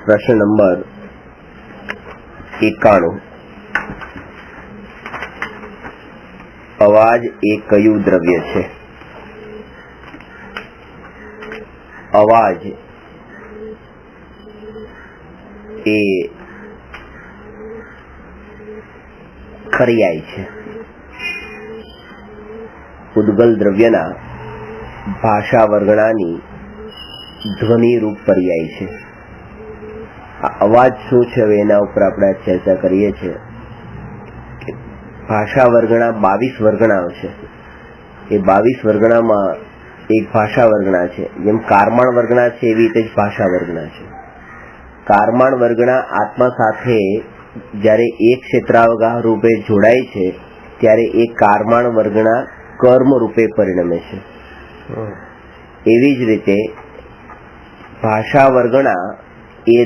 प्रश्न नंबर 91 अवाज ए कयु द्रव्य छे? अवाज ए पर्याय छे। उद्गल द्रव्यना भाषा वर्गणानी ध्वनि रूप पर्याय छे। अवाज शू छे एना उपर आपणे चर्चा करीए छे। भाषा वर्गणा 22 वर्गणाओ छे। ए 22 वर्गणामां एक भाषा वर्गणा छे। जेम कारमाण वर्गणा छे एवी रीते ज भाषा वर्गणा छे। कारमाण वर्गणा आत्मा साथे ज्यारे एक क्षेत्रावगाह रूपे जोड़ाय छे त्यारे ए कारमाण वर्गणा कर्म रूपे परिणमे छे। एवी ज रीते भाषा वर्गणा ए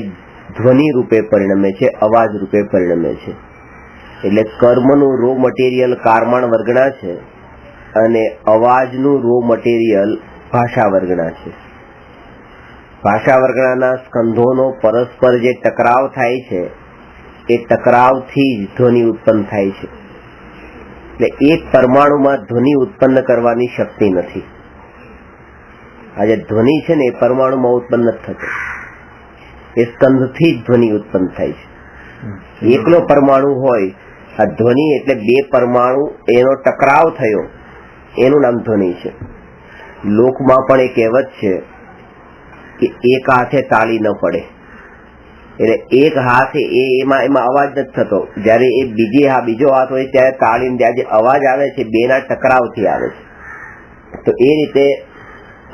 ध्वनि रूपे परिणमे छे, अवाज रूपे परिणमे छे। એટલે કર્મનું રો મટીરિયલ કારમાણ વર્ગના છે અને અવાજનું રો મટીરિયલ ભાષા વર્ગના છે। ભાષા વર્ગના સ્કંધોનો પરસ્પર જે ટકરાવ થાય છે એ ટકરાવથી જ ધ્વનિ ઉત્પન્ન થાય છે। એટલે એક પરમાણુમાં ધ્વનિ ઉત્પન્ન કરવાની શક્તિ નથી। આ જે ધ્વનિ છે ને એ પરમાણુમાં ઉત્પન્ન નથી થતો, એ સ્કંધથી જ ધ્વનિ ઉત્પન્ન થાય છે। એકલો પરમાણુ હોય, આ ધ્વનિ એટલે બે પરમાણુ એનો ટકરાવ થયો એનું નામ ધ્વનિ છે। લોકમાં પણ એક કહેવત છે કે એક હાથે તાળી ન પડે, એટલે એક હાથે એમાં અવાજ નથી થતો, જયારે એ બીજો હાથ હોય ત્યારે તાળી ત્યાં જે અવાજ આવે છે બેના ટકરાવથી આવે છે। તો એ રીતે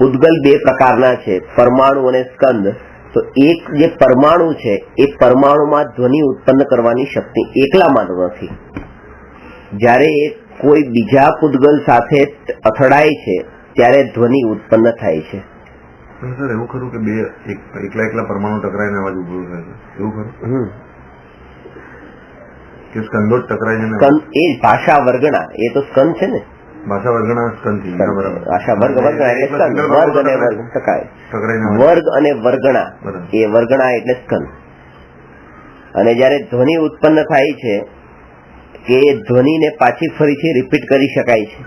ઉદ્ગલ બે પ્રકારના છે, પરમાણુ અને સ્કંદ। તો એક જે પરમાણુ છે એ પરમાણુમાં ધ્વનિ ઉત્પન્ન કરવાની શક્તિ એકલામાં નથી। જ્યારે એ કોઈ બીજા પૂદગલ સાથે અથડાય છે ત્યારે ધ્વનિ ઉત્પન્ન થાય છે। સર એવું ખરું કે બે એકલા પરમાણુ ટકરાઈને અવાજ ઉભો થાય છે, એવું ખરું કે સ્કંદો જ ટકરાય છે? સ્કંદ એ ભાષા વર્ગણા, એ તો સ્કંદ છે ને, ભાષા વર્ગના સ્કંદ થી ભાષા વર્ગણા એટલે સ્કંદ, વર્ગ અને વર્ગ ટકરાય, વર્ગ અને વર્ગણા, એ વર્ગણા એટલે સ્કંદ। અને જયારે ધ્વનિ ઉત્પન્ન થાય છે કે એ ધ્વનિને પાછી ફરીથી રિપીટ કરી શકાય છે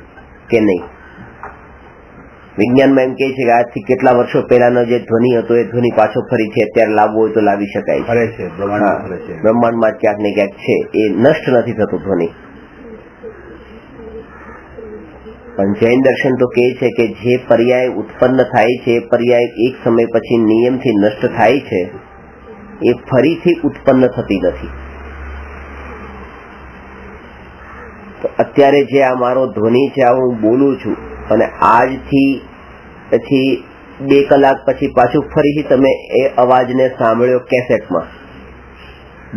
કે નહીં? વિજ્ઞાનમાં એમ કહે છે કે આજથી કેટલા વર્ષો પહેલાનો જે ધ્વનિ હતો એ ધ્વનિ પાછો ફરીથી અત્યારે લાવવો હોય તો લાવી શકાય છે। બ્રહ્માંડમાં ક્યાંક ને ક્યાંક છે, એ નષ્ટ નથી થતું ધ્વનિ। પણ જૈન દર્શન તો કહે છે કે જે પર્યાય ઉત્પન્ન થાય છે એ પર્યાય એક સમય પછી નિયમથી નષ્ટ થાય છે, એ ફરીથી ઉત્પન્ન થતી નથી। તો અત્યારે જે આ મારો ધ્વનિ છે, આ હું બોલું છું અને આજથી પછી 2 કલાક પછી પાછું ફરીથી તમે એ અવાજને સાંભળ્યો કેસેટમાં,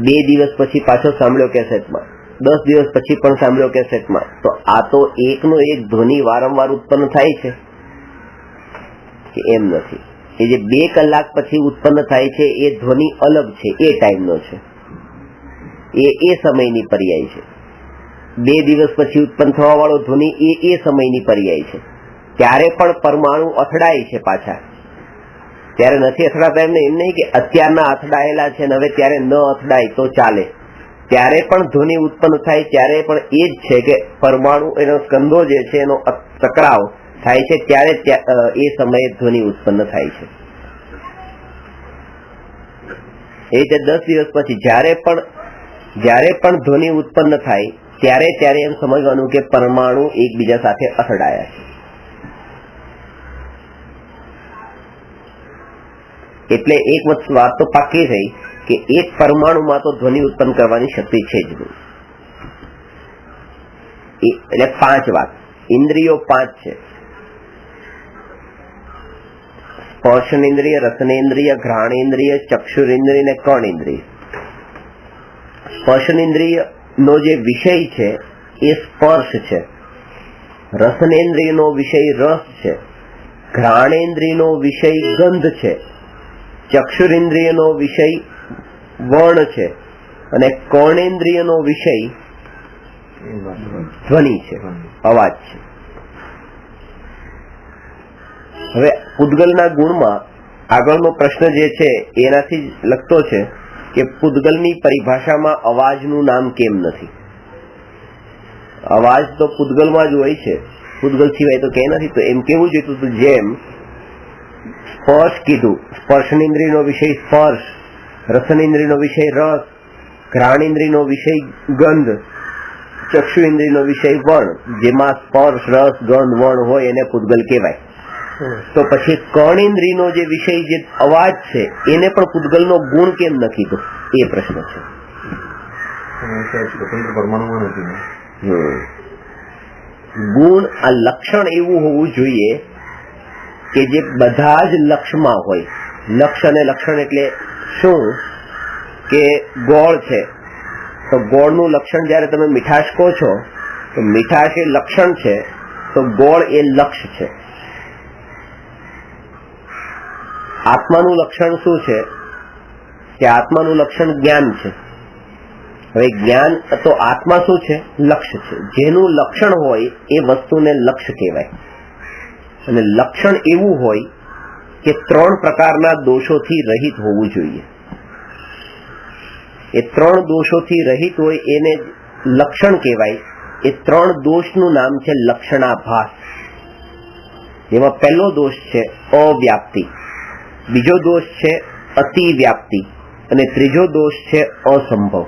2 દિવસ પછી પાછો સાંભળ્યો કેસેટમાં, 10 દિવસ પછી પણ સાંભળ્યો કેસેટમાં, તો આ તો એકનો એક ધ્વનિ વારંવાર ઉત્પન્ન થાય છે કે એમ નથી? એ જે 2 કલાક પછી ઉત્પન્ન થાય છે એ ધ્વનિ અલગ છે, એ ટાઈમનો છે, એ સમયની પર્યાય છે। 2 દિવસ પછી ઉત્પન્ન થવા વાળો ધ્વનિ એ સમયની પર્યાય છે। ત્યારે પણ પરમાણુ અથડાય છે પાછા, ત્યારે નથી અથડાતા એમ નહીં કે અત્યારના અથડાયેલા છે ને હવે ત્યારે ન અથડાય તો ચાલે, ત્યારે પણ ધ્વનિ ઉત્પન્ન થાય, ત્યારે પણ એ જ છે કે પરમાણુ એનો સ્કંદો જે છે એનો ટકરાવ થાય છે ત્યારે એ સમયે ધ્વનિ ઉત્પન્ન થાય છે। એ રીતે 10 દિવસ પછી જ્યારે પણ ધ્વનિ ઉત્પન્ન થાય ત્યારે એમ સમજવાનું કે પરમાણુ એકબીજા સાથે અથડાયા છે। એટલે એક વાત તો પાકી થઈ કે એક પરમાણુમાં તો ધ્વનિ ઉત્પન્ન કરવાની શક્તિ છે જ નહીં। એટલે 5 વાત, ઇન્દ્રિયો 5 છે: સ્પર્શનેન્દ્રિય, રસનેન્દ્રિય, ઘ્રાણેન્દ્રિય, ચક્ષુરેન્દ્રિય અને કર્ણેન્દ્રિય। સ્પર્શનેન્દ્રિય નો જે વિષય છે એ સ્પર્શ છે, રસનેન્દ્રિયનો વિષય રસ છે, ઘ્રાણેન્દ્રિયનો વિષય ગંધ છે, ચક્ષુરેન્દ્રિયનો વિષય વર્ણ છે અને કર્ણેન્દ્રિયનો વિષય ધ્વનિ છે, અવાજ છે। હવે પૂદગલના ગુણમાં આગળનો પ્રશ્ન જે છે એનાથી જ લગતો છે કે પૂતગલની પરિભાષામાં અવાજનું નામ કેમ નથી? અવાજ તો પૂતગલમાં જ હોય છે, પૂતગલ સિવાય તો ક્યાંય નથી. તો એમ કેવું જોઈતું હતું, જેમ સ્પર્શ કીધું, સ્પર્શનેન્દ્રિયનો વિષય સ્પર્શ, રસનેન્દ્રિયનો વિષય રસ, ઘ્રાણેન્દ્રિયનો વિષય ગંધ, ચક્ષુ ઇન્દ્રિયનો વિષય વણ, જેમાં સ્પર્શ રસ ગંધ વણ હોય એને પૂતગલ કહેવાય. તો પછી કર્ણેન્દ્રિયનો જે વિષય જે અવાજ છે એને પણ પૂતગલનો ગુણ કેમ ન કીધો, એ પ્રશ્ન છે. સ્વતંત્ર પરમાણુમાં નથી. ગુણ આ લક્ષણ એવું હોવું જોઈએ કે જે બધા જ લક્ષમાં હોય. લક્ષ અને લક્ષણ એટલે શું કે ગોળ છે તો ગોળનું લક્ષણ જયારે તમે મીઠાશ કહો છો તો મીઠાશ એ લક્ષણ છે, તો ગોળ એ લક્ષ છે. આત્માનું લક્ષણ શું છે કે આત્માનું લક્ષણ જ્ઞાન છે. હવે જ્ઞાન તો આત્મા શું છે? લક્ષ્ય છે. જેનું લક્ષણ હોય એ વસ્તુને લક્ષ્ય કહેવાય. અને લક્ષણ એવું હોય કે 3 પ્રકારના દોષોથી રહિત હોવું જોઈએ. એ 3 દોષોથી રહિત હોય એને લક્ષણ કહેવાય. એ 3 દોષનું નામ છે લક્ષણાભાસ. જેમાં પહેલો દોષ છે અવ્યાપ્તિ, બીજો દોષ છે અતિવ્યાપ્તિ અને ત્રીજો દોષ છે અસંભવ.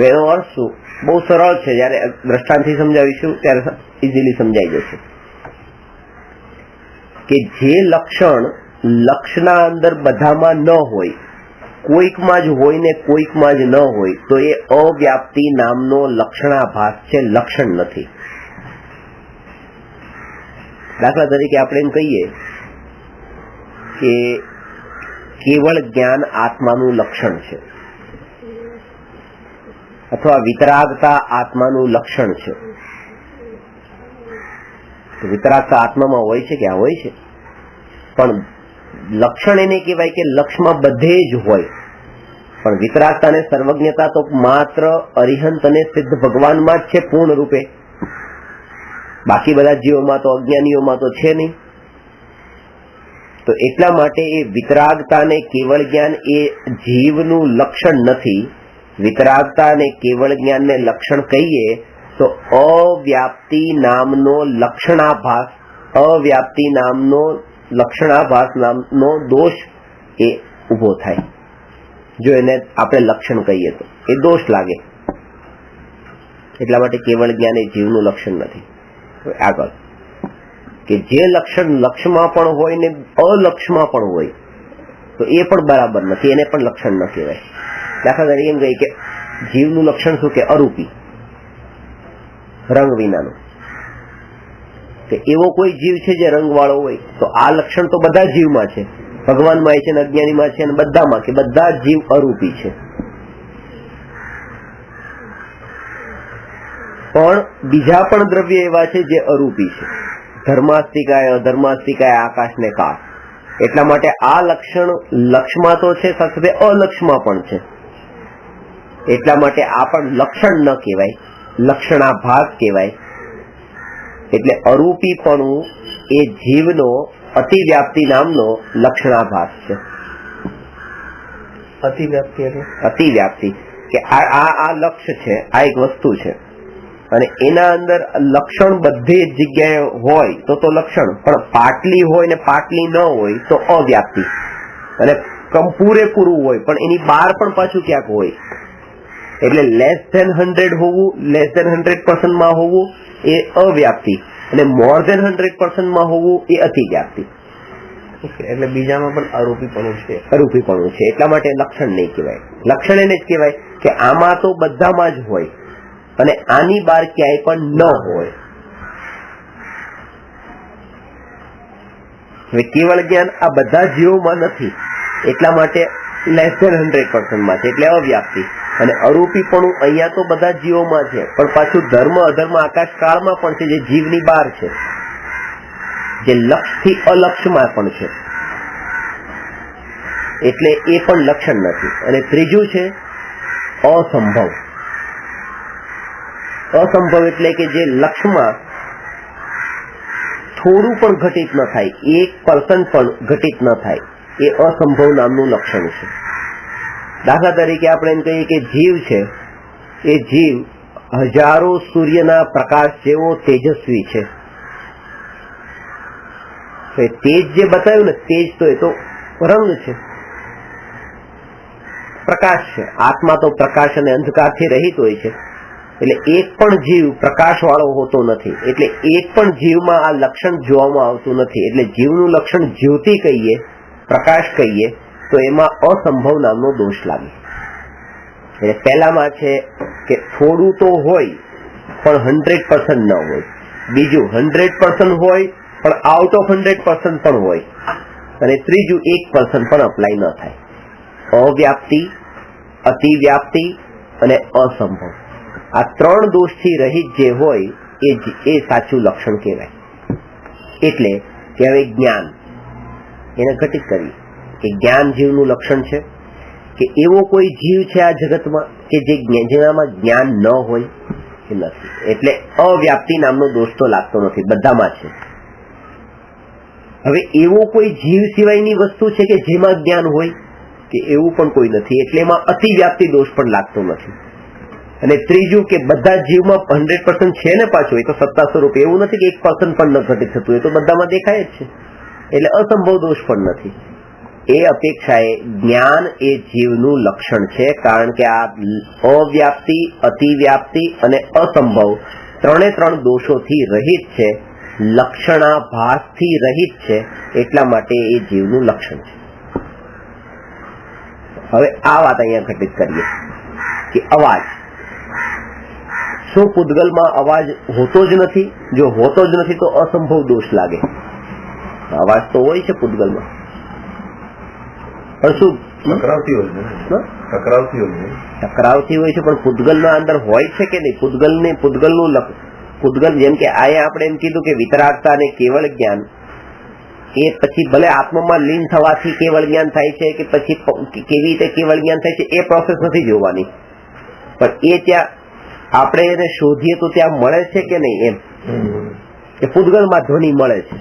એનો અર્થ શું? બહુ સરળ છે, જયારે દ્રષ્ટાંતથી સમજાવીશું ત્યારે ઇઝીલી સમજાઈ જશે કે જે લક્ષણ લક્ષના અંદર બધામાં ન હોય, કોઈકમાં જ હોય ને કોઈકમાં જ ન હોય, તો એ અવ્યાપ્તિ નામનો લક્ષણાભાસ છે, લક્ષણ નથી. દાખલા તરીકે આપણે એમ કહીએ કે કેવળ જ્ઞાન આત્માનું લક્ષણ છે, અથવા વિતરાગતા આત્માનું લક્ષણ છે. વિતરાગતા આત્મામાં હોય છે કે આ હોય છે, પણ લક્ષણ એને કહેવાય કે લક્ષમાં બધે જ હોય. પણ વિતરાગતા અને સર્વજ્ઞતા તો માત્ર અરિહંત અને સિદ્ધ ભગવાનમાં જ છે પૂર્ણ રૂપે. બાકી બધા જીવોમાં તો અજ્ઞાનીઓમાં તો છે નહીં. તો એટલા માટે એ વિતરાગતા અને કેવળ જ્ઞાન એ જીવનું લક્ષણ નથી. વિતરાગતા અને કેવળ જ્ઞાનને લક્ષણ કહીએ તો અવ્યાપ્તિ નામનો લક્ષણાભાસ, અવ્યાપ્તિ નામનો લક્ષણાભાસ નામનો દોષ એ ઉભો થાય. જો એને આપણે લક્ષણ કહીએ તો એ દોષ લાગે. એટલા માટે કેવળ જ્ઞાન એ જીવનું લક્ષણ નથી. આગળ કે જે લક્ષણ લક્ષમાં પણ હોય ને અલક્ષમાં પણ હોય તો એ પણ બરાબર નથી, એને પણ લક્ષણ ન કહેવાય. દાખલા તરીકે એમ કહે કે જીવનું લક્ષણ શું કે અરૂપી, રંગ વિનાનું. કે એવો કોઈ જીવ છે જે રંગ વાળો હોય, તો આ લક્ષણ તો બધા જીવમાં છે, ભગવાનમાં છે, અજ્ઞાનીમાં છે, અને બધામાં કે બધા જીવ અરૂપી છે. પણ બીજા પણ દ્રવ્ય એવા છે જે અરૂપી છે. ધર્માસ્તિકાય અધર્માસ્તિકાય આકાશ ને કાળ. એટલા માટે આ લક્ષણ લક્ષમાં તો છે, સાથે અલક્ષમાં પણ છે. એટલા માટે આ પણ લક્ષણ ન કહેવાય, લક્ષણાભાસ કહેવાય. એટલે અરૂપીપણું એ જીવનો અતિવ્યાપ્તિ નામનો લક્ષણાભાસ છે. અતિવ્યાપ્તિ એટલે અતિવ્યાપ્તિ કે આ લક્ષ્ય છે, આ એક વસ્તુ છે અને એના અંદર લક્ષણ બધે જગ્યાએ હોય તો લક્ષણ, પણ પાટલી હોય ને પાટલી ન હોય તો અવ્યાપ્તિ. અને પૂરેપૂરું હોય પણ એની બહાર પણ પાછું ક્યાંક હોય. એટલે લેસ ધેન 100 હોવું, લેસ ધેન 100% માં હોવું એ અવ્યાપ્તિ, અને મોર ધેન 100% માં હોવું એ અતિવ્યાપ્તિ. એટલે બીજામાં પણ અરૂપીપણું છે, અરૂપીપણું છે. એટલા માટે લક્ષણ નહીં કહેવાય. લક્ષણ એને જ કહેવાય કે આમાં તો બધામાં જ હોય અને આની બહાર ક્યાંય પણ ન હોય. હવે કેવળ જ્ઞાન આ બધા જીવોમાં નથી, એટલા માટે લેસ ધેન 100% માં છે, એટલે અવ્યાપ્તિ. અને અરૂપીપણું અહીંયા તો બધા જીવોમાં છે, પણ પાછું ધર્મ અધર્મ આકાશ કાળમાં પણ છે, જે જીવની બહાર છે, જે લક્ષથી અલક્ષમાં પણ છે. એટલે એ પણ લક્ષણ નથી. અને ત્રીજું છે અસંભવ. અસંભવ એટલે કે જે લક્ષમાં થોડું પણ ઘટિત ન થાય, 1% પણ ઘટિત ન થાય, એ અસંભવ નામનું લક્ષણ છે. દાખલા તરીકે આપણે એમ કહીએ કે જીવ છે, એ જીવ હજારો સૂર્યના પ્રકાશ જેવો તેજસ્વી છે. તો એ તેજ જે બતાવ્યું ને, તેજ તો એ તો રંગ છે, પ્રકાશ છે. આત્મા તો પ્રકાશ અને અંધકારથી રહિત હોય છે. એટલે એક પણ જીવ પ્રકાશ વાળો હોતો નથી. એટલે એક પણ જીવમાં આ લક્ષણ જોવામાં આવતું નથી. એટલે જીવનું લક્ષણ જ્યોતિ કહીએ, પ્રકાશ કહીએ, તો એમાં અસંભવ નામનો દોષ લાગે. એટલે પહેલામાં છે કે થોડું તો હોય પણ 100% ન હોય. બીજું 100% હોય પણ આઉટ ઓફ 100% પણ હોય. અને ત્રીજું 1% પણ અપ્લાય ન થાય. અવ્યાપ્તિ, અતિવ્યાપ્તિ અને અસંભવ, આ 3 દોષથી રહિત જે હોય એ સાચું લક્ષણ કહેવાય. એટલે કે હવે જ્ઞાન એને ઘટિત કરીએ કે જ્ઞાન જીવનું લક્ષણ છે કે એવો કોઈ જીવ છે આ જગતમાં કે જેનામાં જ્ઞાન ન હોય? એ નથી. એટલે અવ્યાપ્તિ નામનો દોષ તો લાગતો નથી, બધામાં છે. હવે એવો કોઈ જીવ સિવાયની વસ્તુ છે કે જેમાં જ્ઞાન હોય? કે એવું પણ કોઈ નથી. એટલે એમાં અતિવ્યાપ્તિ દોષ પણ લાગતો નથી. અને ત્રીજું કે બધા જીવમાં 100% છે ને પાછું, એ તો સત્તા સ્વરૂપ, એવું નથી કે 1% પણ ન ઘટિત થતું, એ તો બધામાં દેખાય જ છે. એટલે અસંભવ દોષ પણ નથી. એ અપેક્ષાએ જ્ઞાન એ જીવનું લક્ષણ છે, કારણ કે આ અવ્યાપ્તિ, અતિવ્યાપ્તિ અને અસંભવ 3 દોષોથી રહિત છે, લક્ષણાભાસથી રહિત છે. એટલા માટે એ જીવનું લક્ષણ છે. હવે આ વાત અહીંયા ઘટિત કરીએ કે અવાજ, શું પૂતગલમાં અવાજ હોતો જ નથી? જો હોતો જ નથી તો અસંભવ દોષ લાગે. અવાજ તો હોય છે પૂતગલમાં, પણ શું ટકરાવતી હોય છે, ટકરાવતી હોય છે, પણ પૂતગલના અંદર હોય છે કે નહીં? પૂતગલ જેમ કે આયા આપણે એમ કીધું કે વિતરાગતા અને કેવળ જ્ઞાન, એ પછી ભલે આત્મામાં લીન થવાથી કેવળ જ્ઞાન થાય છે કે પછી કેવી રીતે કેવળ જ્ઞાન થાય છે, એ પ્રોસેસ નથી જોવાની. પણ એ ત્યાં આપણે એને શોધીએ તો ત્યાં મળે છે કે નહીં? એમ કે પૂતગલમાં ધ્વનિ મળે છે,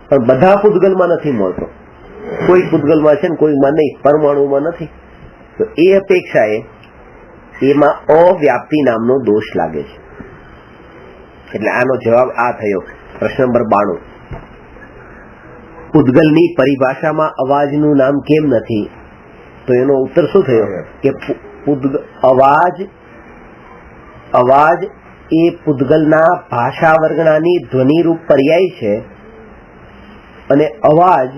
પણ બધા પૂતગલમાં નથી મળતો. કોઈ પૂતગલમાં છે ને કોઈમાં નહીં, પરમાણુમાં નથી. તો એ અપેક્ષાએ એમાં અવ્યાપ્તિ નામનો દોષ લાગે છે. એટલે આનો જવાબ આ થયો, પ્રશ્ન નંબર 92. પૂતગલની પરિભાષામાં અવાજનું નામ કેમ નથી? તો એનો ઉત્તર શું થયો કે અવાજ એ પૂતગલના ભાષા વર્ગણાની ધ્વનિરૂપ પર્યાય છે, અને અવાજ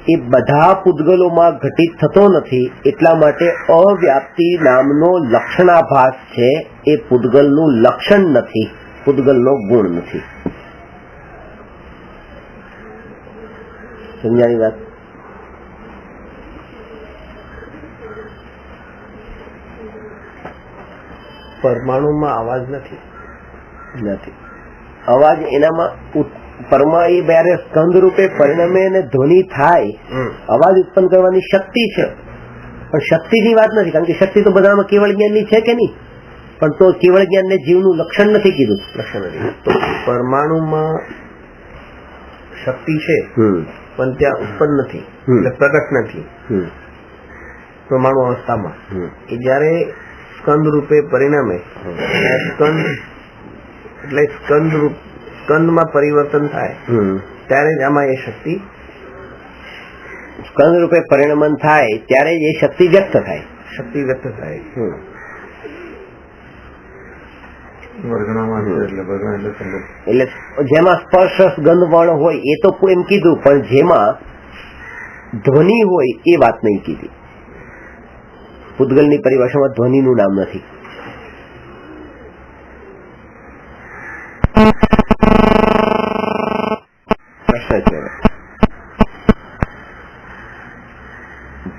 એ બધા પૂતગલોમાં ઘટિત થતો નથી. એટલા માટે અવ્યાપ્તિ નામનો લક્ષણાભાસ છે, એ પૂતગલનું લક્ષણ નથી, પૂતગલનો ગુણ નથી. સમજાવી વાત? પરમાણુમાં અવાજ નથી. અવાજ એનામાં પરમાણુ જ્યારે સ્કંદ રૂપે પરિણમે અને ધ્વનિ થાય, અવાજ ઉત્પન્ન કરવાની શક્તિ છે, પણ શક્તિની વાત નથી. કારણ કે શક્તિ તો બધામાં કેવળ જ્ઞાનની છે કે નહીં? પણ તો કેવળ જ્ઞાનને જીવનું લક્ષણ નથી કીધું. લક્ષણ નથી. તો પરમાણુમાં શક્તિ છે પણ ત્યાં ઉત્પન્ન નથી, એટલે પ્રગટ નથી. પરમાણુ અવસ્થામાં એ જયારે સ્કંદ રૂપે પરિણમે, સ્કંદમાં પરિવર્તન થાય, ત્યારે જ આમાં એ શક્તિ, સ્કંદ રૂપે પરિણમન થાય ત્યારે જ એ શક્તિ વ્યક્ત થાય. એટલે જેમાં સ્પર્શ ગંધ વર્ણ હોય એ તો એમ કીધું, પણ જેમાં ધ્વનિ હોય એ વાત નહીં કીધી. પૂતગલની પરિભાષામાં ધ્વનિનું નામ નથી.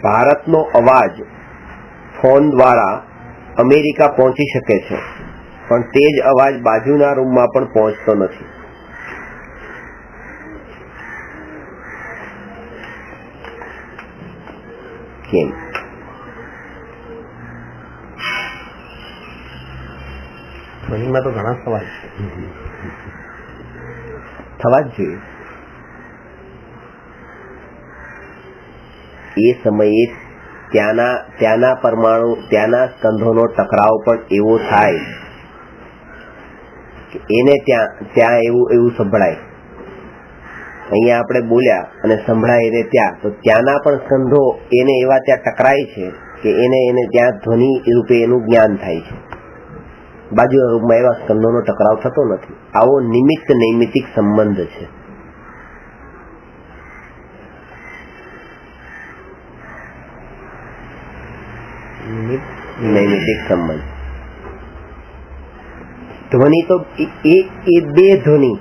ભારતનો અવાજ ફોન દ્વારા અમેરિકા પહોંચી શકે છે, પણ તે જ અવાજ બાજુના રૂમમાં પણ પહોંચતો નથી. કેમ? ધ્વનિમાં તો ઘણા સવાલ થવા જ જોઈએ. એ સમયે ત્યાંના પરમાણુ, ત્યાંના સ્કંધોનો ટકરાવ પણ એવો થાય કે એને ત્યાં એવું સંભળાય. અહીંયા આપણે બોલ્યા અને સંભળાય એને ત્યાં, તો ત્યાંના પણ સ્કંધો એને એવા ત્યાં ટકરાય છે કે એને ત્યાં ધ્વનિ રૂપે એનું જ્ઞાન થાય છે. બાજુના રૂપમાં એવા સ્કંધોનો ટકરાવ થતો નથી. આવો નિમિત્ત નૈમિતિક સંબંધ છે. નૈમિતિક સંબંધ. ધ્વનિ તો એ બે ધ્વનિ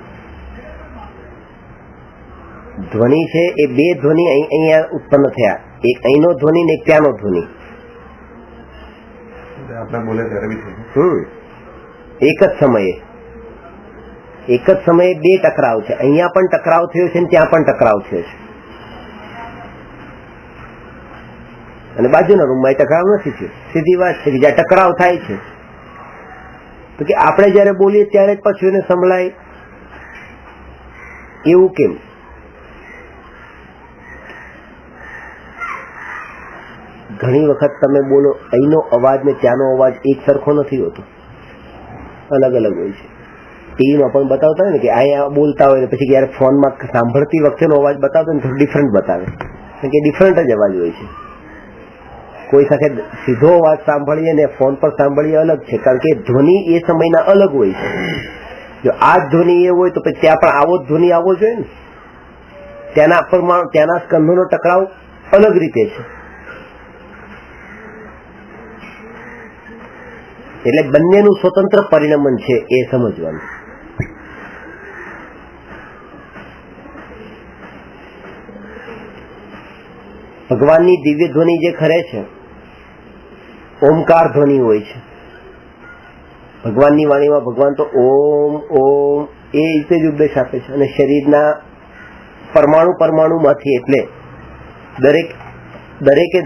છે, એ બે ધ્વનિ અહીંયા ઉત્પન્ન થયા. એક અહીંનો ધ્વનિ ને એક ત્યાંનો ધ્વનિ. આપણે બોલે ત્યારે બી થયું. એક જ સમયે બે ટકરાવ છે. અહીંયા પણ ટકરાવ થયો છે ને ત્યાં પણ ટકરાવ થયો છે, અને બાજુના રૂમમાં ટકરાવ નથી થયો. સીધી વાત છે કે જ્યાં ટકરાવ થાય છે તો કે આપણે જયારે બોલીએ ત્યારે જ પાછું એને સંભળાય એવું કેમ? ઘણી વખત તમે બોલો, અહીંનો અવાજ ને ત્યાંનો અવાજ એક સરખો નથી હોતો, અલગ અલગ હોય છે. ટીવીમાં પણ બતાવતા હોય ને કે અહીંયા બોલતા હોય ને પછી જયારે ફોનમાં સાંભળતી વખતેનો અવાજ બતાવતો ને થોડો ડિફરન્ટ બતાવે, કારણ કે ડિફરન્ટ જ અવાજ હોય છે. કોઈ સાથે સીધો અવાજ સાંભળીએ ને ફોન પર સાંભળીએ અલગ છે, કારણ કે ધ્વનિ એ સમયના અલગ હોય છે. જો આ જ ધ્વનિ એ હોય તો પછી ત્યાં પણ આવો જ ધ્વનિ આવવો જોઈએ ને. ત્યાંના સ્કંધોનો ટકરાવ અલગ રીતે છે. એટલે બંનેનું સ્વતંત્ર પરિણમન છે એ સમજવાનું. ભગવાનની દિવ્ય ધ્વનિ જે ખરે છે ઓમકાર ધ્વનિ હોય છે. ભગવાનની વાણીમાં ભગવાન તો ઓમ ઓમ એ રીતે જ ઉપદેશ આપે છે, અને શરીરના પરમાણુમાંથી, એટલે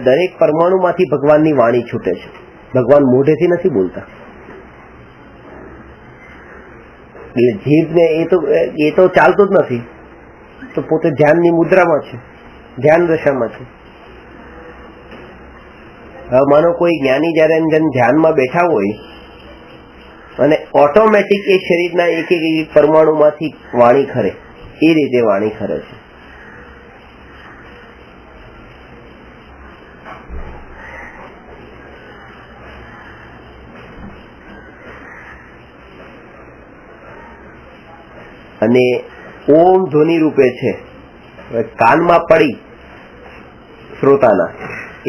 દરેક પરમાણુમાંથી ભગવાનની વાણી છૂટે છે. ભગવાન મોઢેથી નથી બોલતા. એટલે જીભને એ તો ચાલતું જ નથી, તો પોતે ધ્યાનની મુદ્રામાં છે, ધ્યાન દશામાં છે. હવે માનો કોઈ જ્ઞાની જયારે ધ્યાનમાં બેઠા હોય અને ઓટોમેટિક એ શરીરના એક પરમાણુમાંથી વાણી ખરે, એ રીતે વાણી ખરે છે. અને ઓમ ધ્વનિ રૂપે છે. કાનમાં પડી શ્રોતાના,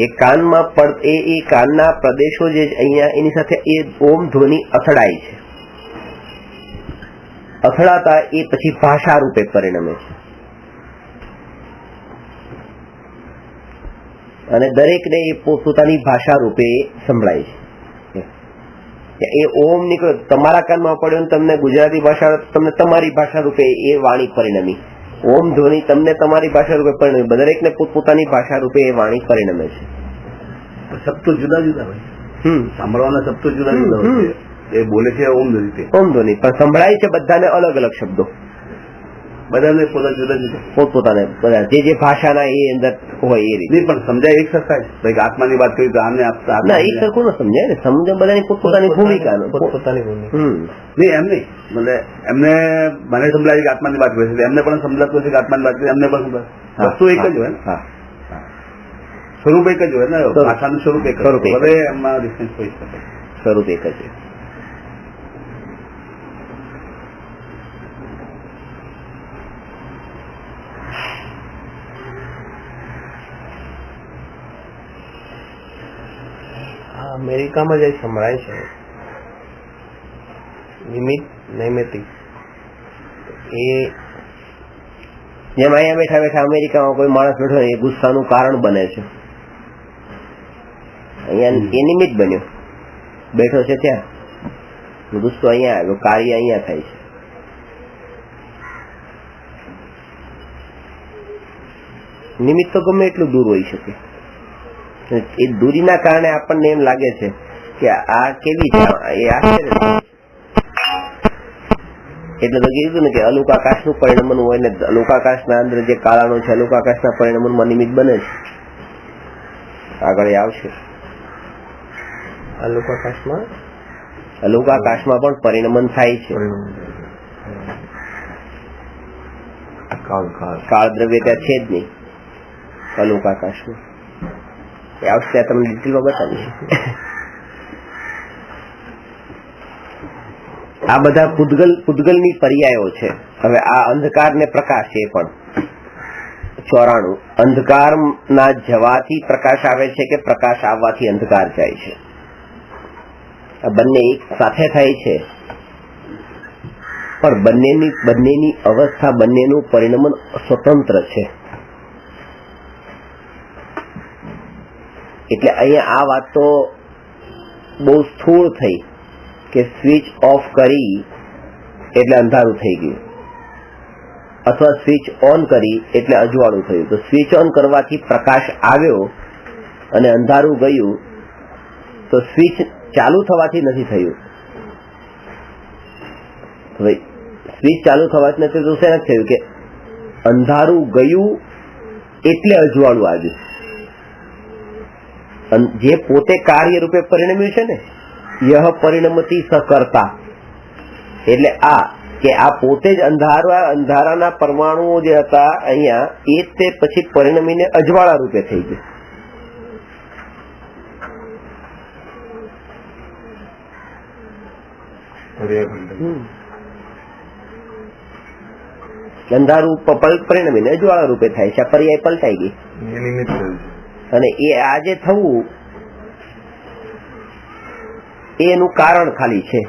એ કાનમાં એ કાનના પ્રદેશો જે અહીંયા એની સાથે એ ઓમ ધ્વનિ અથડાય છે. અથડાતા એ પછી ભાષા રૂપે પરિણમે છે, અને દરેકને એ પોતાની ભાષા રૂપે સંભળાય છે. એ ઓમ નીકળ્યો, તમારા કાનમાં પડ્યો ને તમને ગુજરાતી ભાષા, તમને તમારી ભાષા રૂપે એ વાણી પરિણમી. ઓમ ધ્વનિ તમને તમારી ભાષા રૂપે પરિણમી, દરેકને પોતપોતાની ભાષા રૂપે એ વાણી પરિણમે છે. શબ્દો જુદા જુદા હોય, સાંભળવાના શબ્દો જુદા જુદા હોય. એ બોલે છે ઓમ ધ્વનિ, પણ સંભળાય છે બધાને અલગ અલગ શબ્દો, બધાને પોતા જુદા જુદા પોતપોતાને બધા જે ભાષાના એ અંદર હોય એ રીતે. નહીં, પણ સમજાય એક સરખા જ. ભાઈ આત્માની વાત કરી તો આમને ના, એક સરખું ન સમજાય ને. સમજ બધાની પોતપોતાની ભૂમિકા નહીં, એમ નહીં. મતલબ એમને મને સમજાય કે આત્માની વાત કરે છે, એમને પણ સમજાતું હશે કે આત્માની વાત કરી, એમને પણ સમજાય. વસ્તુ એક જ હોય ને, સ્વરૂપ એક જ હોય ને, ભાષાનું સ્વરૂપ એક જ. હવે એમાં ડિફરન્સ હોઈ શકે, સ્વરૂપ એક જ છે. અમેરિકામાં જે સંભળાય છે નિમિત્ત નૈમિતિક, એ જેમ અહીંયા બેઠા બેઠા અમેરિકામાં કોઈ માણસ બેઠો એ ગુસ્સાનું કારણ બને છે. અહીંયા એ નિમિત્ત બન્યો, બેઠો છે ત્યાં, ગુસ્સો અહીંયા આવ્યો, કાર્ય અહીંયા થાય છે. નિમિત્ત તો ગમે એટલું દૂર હોઈ શકે. એ દૂરીના કારણે આપણને એમ લાગે છે કે આ કેવી છે, એ આશ્ચર્ય. એટલે તો કીધું ને કે અલુકાકાશનું પરિણમન હોય ને અલુકાકાશના અંદર જે કાળાનો છે અલુકાકાશના પરિણમનમાં નિમિત્ત બને છે. આગળ આવશે. અલુકાકાશમાં પણ પરિણમન થાય છે. કાળ દ્રવ્ય ત્યાં છે જ નહીં અલુકાકાશમાં. એ આવશે ત્યાં તમને ડિટેલમાં બતાવીશ. આ બધા પૂતગલની પર્યાયો છે. હવે આ અંધકાર ને પ્રકાશ એ પણ 94 અંધકાર ના જવાથી પ્રકાશ આવે છે કે પ્રકાશ આવવાથી અંધકાર જાય છે. આ બંને એક સાથે થાય છે પણ બંનેની અવસ્થા બંનેનું પરિણમન સ્વતંત્ર છે. એટલે અહીંયા આ વાત તો બહુ સ્થૂળ થઈ કે સ્વિચ ઓફ કરી એટલે અંધારું થઈ ગયું અથવા સ્વિચ ઓન કરી એટલે અજવાળું થયું. તો સ્વિચ ઓન કરવાથી પ્રકાશ આવ્યો અને અંધારું ગયું, તો સ્વિચ ચાલુ થવાથી નથી થયું. હવે સ્વિચ ચાલુ થવાથી નથી તો શેના થયું કે અંધારું ગયું એટલે અજવાળું આવ્યું. જે પોતે કાર્ય રૂપે પરિણમ્યું છે ને યહ પરિણમતી સકર્તા, એટલે આ કે આ પોતે જ અંધારાના પરમાણુઓ જે હતા અહીંયા એ તે પછી પરિણમીને અજવાળા રૂપે થઈ ગયું. અંધારું પરિણમીને અજવાળા રૂપે થાય છે. પર્યાય પલટાઈ ગઈ અને એ આજે થવું એનું કારણ ખાલી છે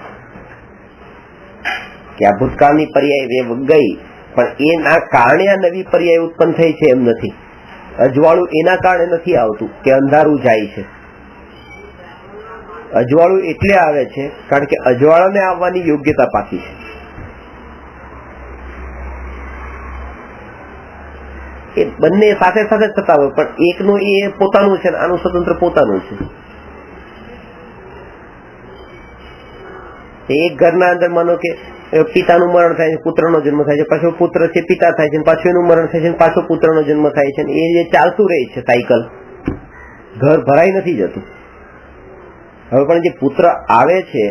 કે આ ભૂતકાળની પર્યાય ગઈ પણ એના કારણે આ નવી પર્યાય ઉત્પન્ન થઈ છે એમ નથી. અજવાળું એના કારણે નથી આવતું કે અંધારું જાય છે. અજવાળું એટલે આવે છે કારણ કે અજવાળાને આવવાની યોગ્યતા પાકી છે. એ બંને સાથે સાથે થતા હોય પણ એકનું એ પોતાનું છે આનું સ્વતંત્ર પોતાનું છે. એક ઘરના અંદર માનો કે પિતાનું મરણ થાય છે, પુત્રનો જન્મ થાય છે, પાછો પુત્ર છે પિતા થાય છે, પાછું એનું મરણ થાય છે, પાછો પુત્રનો જન્મ થાય છે. એ જે ચાલતું રહે છે સાયકલ, ઘર ભરાઈ નથી જતું. હવે પણ જે પુત્ર આવે છે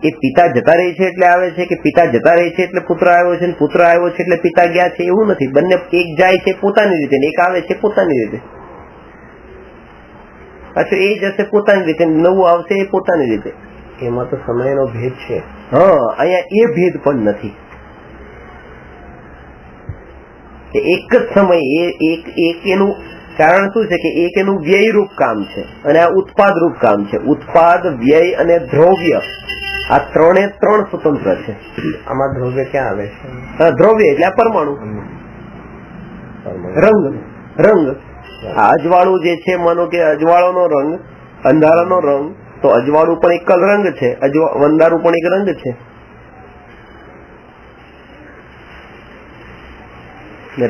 એ પિતા જતા રહે છે એટલે આવે છે કે પિતા જતા રહે છે એટલે પુત્ર આવ્યો છે, પુત્ર આવ્યો છે એટલે પિતા ગયા છે, એવું નથી. બંને એક જાય છે પોતાની રીતે, એક આવે છે પોતાની રીતે, પાછું એ જશે પોતાની રીતે, નવું આવશે એ પોતાની રીતે. એમાં તો સમયનો ભેદ છે. હા, અહીંયા એ ભેદ પણ નથી. એક જ સમય એક એનું કારણ શું છે કે એક એનું વ્યય રૂપ કામ છે અને આ ઉત્પાદ રૂપ કામ છે. ઉત્પાદ, વ્યય અને દ્રવ્ય આ ત્રણે ત્રણ સ્વતંત્ર છે. આમાં દ્રવ્ય ક્યાં આવે છે? દ્રવ્ય એટલે આ પરમાણુ. રંગ આ અજવાળું જે છે, માનો કે અજવાળાનો રંગ, અંધારાનો રંગ, તો અજવાળું પણ એક રંગ છે, અંધારું પણ એક રંગ છે.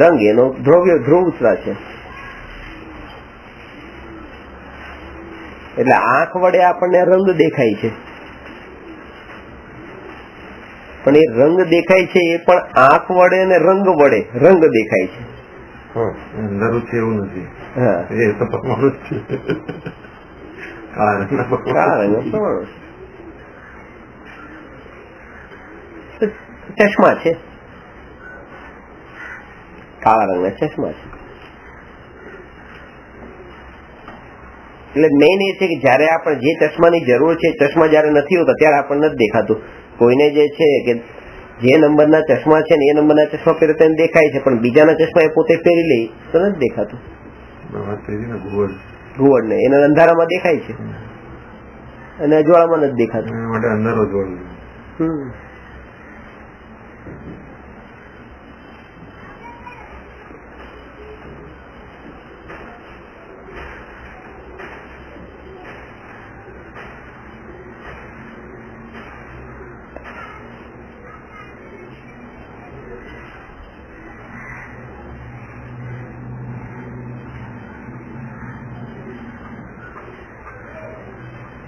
રંગ એનો ધ્રુવતા છે. એટલે આંખ વડે આપણને રંગ દેખાય છે, પણ એ રંગ દેખાય છે એ પણ આંખ વડે અને રંગ વડે રંગ દેખાય છે. અંધારું છે એવું નથી. હા, એ તો પરમાણુ જ છે. ચશ્મા છે, કાળા રંગના ચશ્મા છે. એટલે મેઇન એ છે કે જયારે આપણે જે ચશ્માની જરૂર છે ચશ્મા જયારે નથી હોતા ત્યારે આપણને નથી દેખાતું. કોઈને જે છે કે જે નંબરના ચશ્મા છે ને એ નંબરના ચશ્મા પહેરે તેને દેખાય છે, પણ બીજાના ચશ્મા એ પોતે પહેરી લે તો નથી દેખાતું. ઘુવડ ને એના અંધારામાં દેખાય છે અને અજવાળામાં નથી દેખાતું. માટે અંધારો જોડે.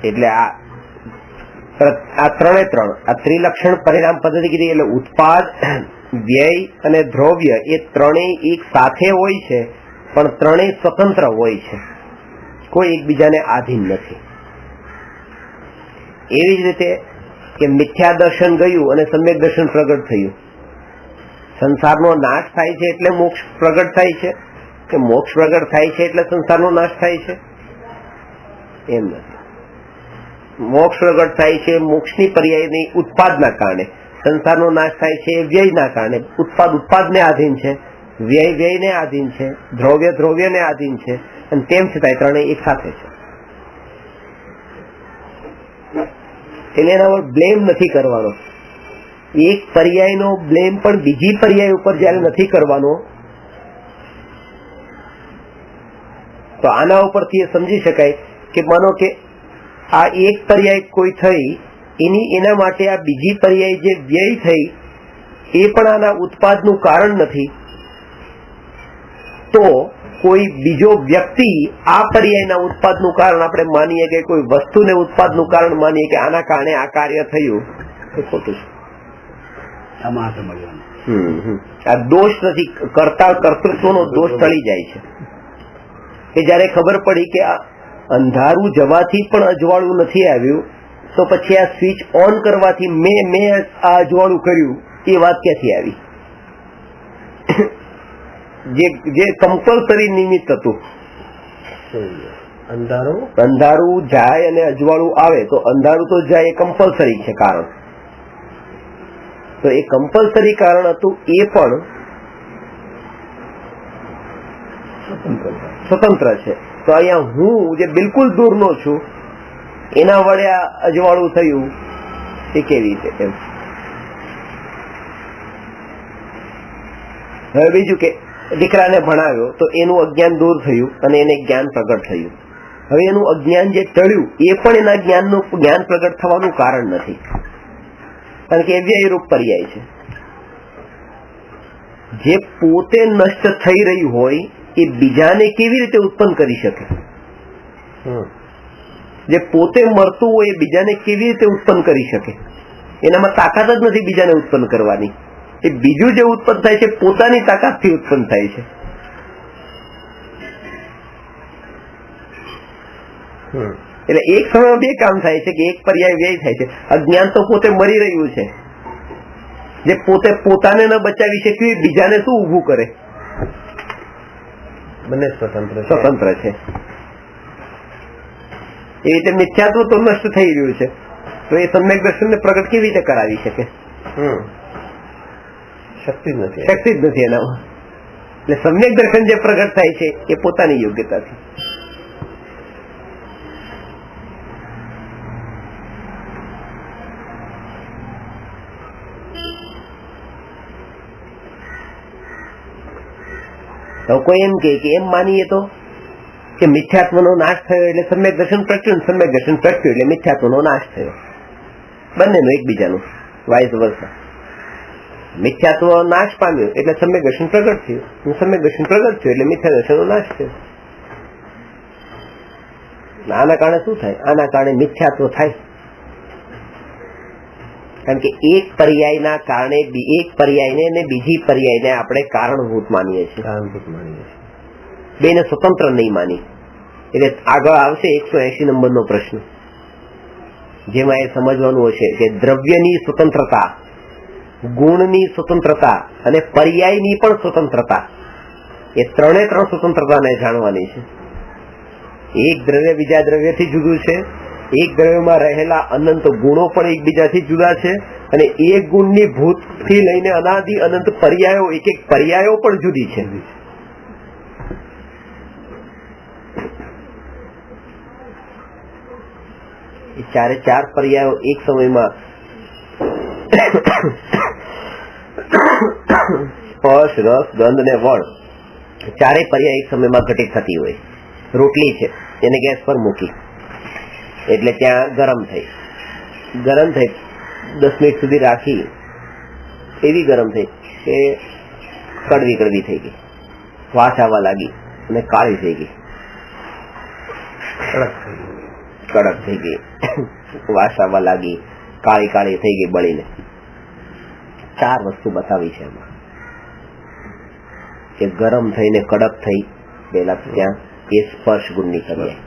એટલે આ આ ત્રણે ત્રણ આ ત્રિલક્ષણ પરિણામ પદ્ધતિ કીધી એટલે ઉત્પાદ, વ્યય અને દ્રવ્ય એ ત્રણેય એક સાથે હોય છે, પણ ત્રણેય સ્વતંત્ર હોય છે, કોઈ એકબીજાને આધીન નથી. એવી જ રીતે કે મિથ્યા દર્શન ગયું અને સમ્યક દર્શન પ્રગટ થયું. સંસારનો નાશ થાય છે એટલે મોક્ષ પ્રગટ થાય છે, કે મોક્ષ પ્રગટ થાય છે એટલે સંસારનો નાશ થાય છે? એમ નથી. મોક્ષ પ્રગટ થાય છે મોક્ષની પર્યાયની ઉત્પાદના કારણે, સંસારનો નાશ થાય છે વ્યયના કારણે. ઉત્પાદ ઉત્પાદને આધીન છે, વ્યય વ્યયને આધીન છે, દ્રવ્ય દ્રવ્યને આધીન છે, અને તેમ છતાં ત્રણેય એક સાથે છે. એટલે એના પર બ્લેમ નથી કરવાનો. એક પર્યાયનો બ્લેમ પણ બીજી પર્યાય ઉપર જયારે નથી કરવાનો, તો આના ઉપરથી એ સમજી શકાય કે માનો કે આ એક પર્યાય કોઈ થઈ, એના માટે આ બીજી પર્યાય જે વ્યય થઈ એ પણ આના ઉત્પાદનું કારણ નથી, તો કોઈ બીજો વ્યક્તિ આ પર્યાયના ઉત્પાદનું કારણ આપણે માનીએ કે કોઈ વસ્તુને ઉત્પાદનું કારણ માનીએ કે આના કારણે આ કાર્ય થયું, એ ખોટું છે. આમાં સમજવાનું આ દોષ નથી, કર્તૃત્વનો દોષ ટળી જાય છે. કે જયારે ખબર પડી કે આ અંધારું જવાથી પણ અજવાળું નથી આવ્યું, તો પછી આ સ્વિચ ઓન કરવાથી મેં આ અજવાળું કર્યું, એ વાત ક્યાંથી આવી? જે કમ્પલસરી નિમિત્ત હતું. અંધારું જાય અને અજવાળું આવે, તો અંધારું તો જાય એ કમ્પલસરી છે કારણ. તો એ કમ્પલસરી કારણ હતું, એ પણ સ્વતંત્ર છે. તો અહીંયા હું જે બિલકુલ દૂરનો છું એના વડે આ અજવાળું થયું, એ કેવી રીતે? એમ. હવે બીજું કે દીકરાને ભણાવ્યો તો એનું અજ્ઞાન દૂર થયું અને એને જ્ઞાન પ્રગટ થયું. હવે એનું અજ્ઞાન જે ટળ્યું એ પણ એના જ્ઞાનનું જ્ઞાન પ્રગટ થવાનું કારણ નથી, કારણ કે એ વ્યયરૂપ પર્યાય છે. જે પોતે નષ્ટ થઈ રહ્યું હોય એ બીજાને કેવી રીતે ઉત્પન્ન કરી શકે? જે પોતે મરતું હોય એ બીજાને કેવી રીતે ઉત્પન્ન કરી શકે? એનામાં તાકાત જ નથી બીજાને ઉત્પન્ન કરવાની. એ બીજું જે ઉત્પન્ન થાય છે પોતાની તાકાતથી ઉત્પન્ન થાય છે. એટલે એક સમયમાં બે કામ થાય છે કે એક પર્યાય વ્યય થાય છે. અજ્ઞાન તો પોતે મરી રહ્યું છે, જે પોતે પોતાને ન બચાવી શક્યું એ બીજાને શું ઉભું કરે? બંને સ્વતંત્ર છે. એ રીતે મિથ્યાત્વ તો નષ્ટ થઈ રહ્યું છે, તો એ સમ્યક દર્શનને પ્રગટ કેવી રીતે કરાવી શકે? શક્તિ જ નથી એનામાં. એટલે સમ્યક દર્શન જે પ્રગટ થાય છે એ પોતાની યોગ્યતાથી. તો કોઈ એમ કે એમ માનીએ તો કે મિથ્યાત્વનો નાશ થયો એટલે સમ્યક દર્શન પ્રગટ્યું, સમ્યક દર્શન પ્રગટ્યું એટલે મિથ્યાત્વનો નાશ થયો. બંનેનું એકબીજાનું વાઇસ વર્સા. મિથ્યાત્વ નાશ પામ્યું એટલે સમ્યક દર્શન પ્રગટ થયું, સમ્યક દર્શન પ્રગટ થયું એટલે મિથ્યા દર્શનનો નાશ થયો. આના કારણે શું થાય? આના કારણે મિથ્યાત્વ થાય, કારણ કે એક પર્યાયના કારણે એક પર્યાયને અને બીજી પર્યાયને આપણે કારણભૂત માનીએ છીએ, બેને સ્વતંત્ર નહીં માની. એટલે આગળ આવશે 180 નંબરનો પ્રશ્ન, જેમાં એ સમજવાનું હશે કે દ્રવ્યની સ્વતંત્રતા, ગુણની સ્વતંત્રતા અને પર્યાયની પણ સ્વતંત્રતા, એ ત્રણે ત્રણ સ્વતંત્રતાને જાણવાની છે. એક દ્રવ્ય બીજા દ્રવ્યથી જુદું છે, એક દ્રવ્યમાં રહેલા અનંત ગુણો પણ એકબીજાથી જુદા છે, અને એક ગુણની ભૂતથી લઈને અનાદિ અનંત પર્યાયો, એક એક પર્યાયો પણ જુદી છે. એ ચારે ચાર પર્યાયો એક સમયમાં સ્પર્શ, રસ, ગંધ અને વળ, ચારેય પર્યાય એક સમયમાં ઘટિત થતી હોય. રોટલી છે એને ગેસ પર મૂકી એટલે ત્યાં ગરમ થઈ 10 મિનિટ સુધી રાખી, એવી ગરમ થઈ કે કડવી કડવી થઈ ગઈ, વાસ આવવા લાગી અને કાળી થઈ ગઈ, કડક થઈ ગઈ, વાસ આવવા લાગી, કાળી કાળી થઈ ગઈ બળીને. 4 વસ્તુ બતાવી છે એમાં કે ગરમ થઈને કડક થઈ, પેલા ત્યાં એ સ્પર્શ ગુણની પર્યાય,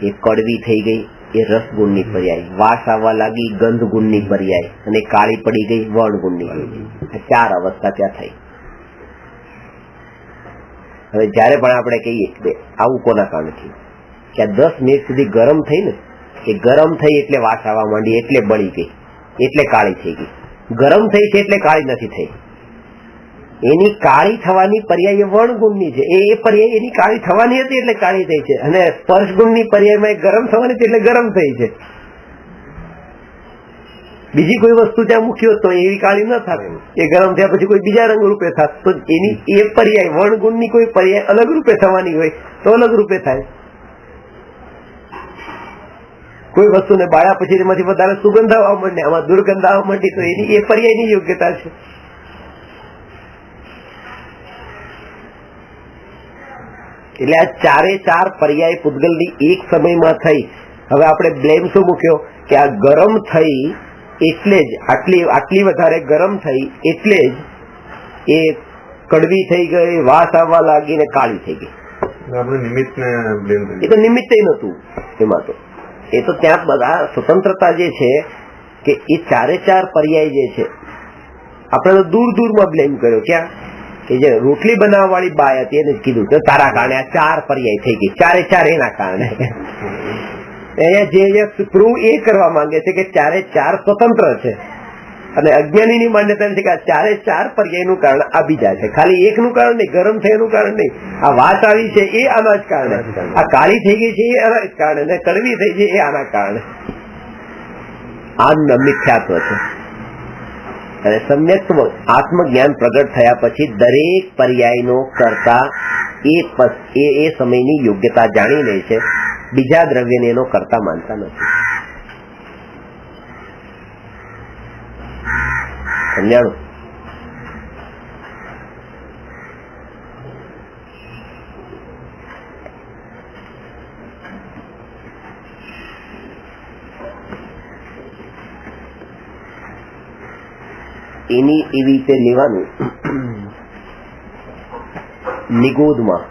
એ કડવી થઈ ગઈ એ રસ ગુણની પર્યાય, વાસ આવવા લાગી ગંધ ગુણની પર્યાય, અને કાળી પડી ગઈ વર્ણ ગુણની. 4 અવસ્થા ત્યાં થઈ. હવે જયારે પણ આપણે કહીએ કે આવું કોના કારણે થયું, કે 10 મિનિટ સુધી ગરમ થઈ ને, એ ગરમ થઈ એટલે વાસ આવવા માંડી, એટલે બળી ગઈ, એટલે કાળી થઈ ગઈ. ગરમ થઈ છે એટલે કાળી નથી થઈ. એની કાળી થવાની પર્યાય વર્ણ ગુણની છે, એ પર્યાય એની કાળી થવાની હતી એટલે કાળી થઈ છે, અને સ્પર્શ ગુણની પર્યાયમાં ગરમ થવાની હતી એટલે ગરમ થઈ છે. બીજી કોઈ વસ્તુ ત્યાં મૂકી હોત તો એવી કાળી ન થાત, એ ગરમ થયા પછી કોઈ બીજા રંગ રૂપે થાત. તો એની એ પર્યાય વર્ણ ગુણની કોઈ પર્યાય અલગ રૂપે થવાની હોય તો અલગ રૂપે થાય. કોઈ વસ્તુને બાળ્યા પછી એમાંથી વધારે સુગંધ આવવા માંડે, આમાં દુર્ગંધ આવવા માંડી, તો એની એ પર્યાયની યોગ્યતા છે. એટલે આ 4 પર્યાય પૂતગલની એક સમયમાં થઈ. હવે આપણે બ્લેમ શું મૂક્યો કે આ ગરમ થઈ એટલે જ આટલી વધારે ગરમ થઈ એટલે જ એ કડવી થઈ ગઈ, વાસ આવવા લાગી ને કાળી થઈ ગઈ. આપણે નિમિત્તને બ્લેમ એ તો નિમિત્ત નતું એમાં. તો એ તો ત્યાં બધા સ્વતંત્રતા જે છે કે એ 4 પર્યાય જે છે આપણે તો દૂરમાં બ્લેમ કર્યો. ક્યાં કે જે રોટલી બનાવવા વાળી બાય હતી એને કીધું કે તારા કારણે આ 4 પર્યાય થઈ ગઈ, 4 એના કારણે. અહીંયા જે પ્રૂવ એ કરવા માંગે છે કે 4 સ્વતંત્ર છે, અને અજ્ઞાનીની માન્યતા છે કે આ 4 પર્યાયનું કારણ આ બીજા છે, ખાલી એકનું કારણ નહીં, ગરમ થયાનું કારણ નહીં. આ વાત આવી છે એ આના જ કારણે, આ કાળી થઈ ગઈ છે એ આના જ કારણે, ને કડવી થઈ છે એ આના કારણે. આ મિથ્યાત્વ છે. અને સમ્યક આત્મજ્ઞાન પ્રગટ થયા પછી દરેક પર્યાયનો કરતા એ સમયની યોગ્યતા જાણી લે છે, બીજા દ્રવ્યને એનો કરતા માનતા નથી. સમજાણું? એની એવી રીતે લેવાનું. નિગોદમાં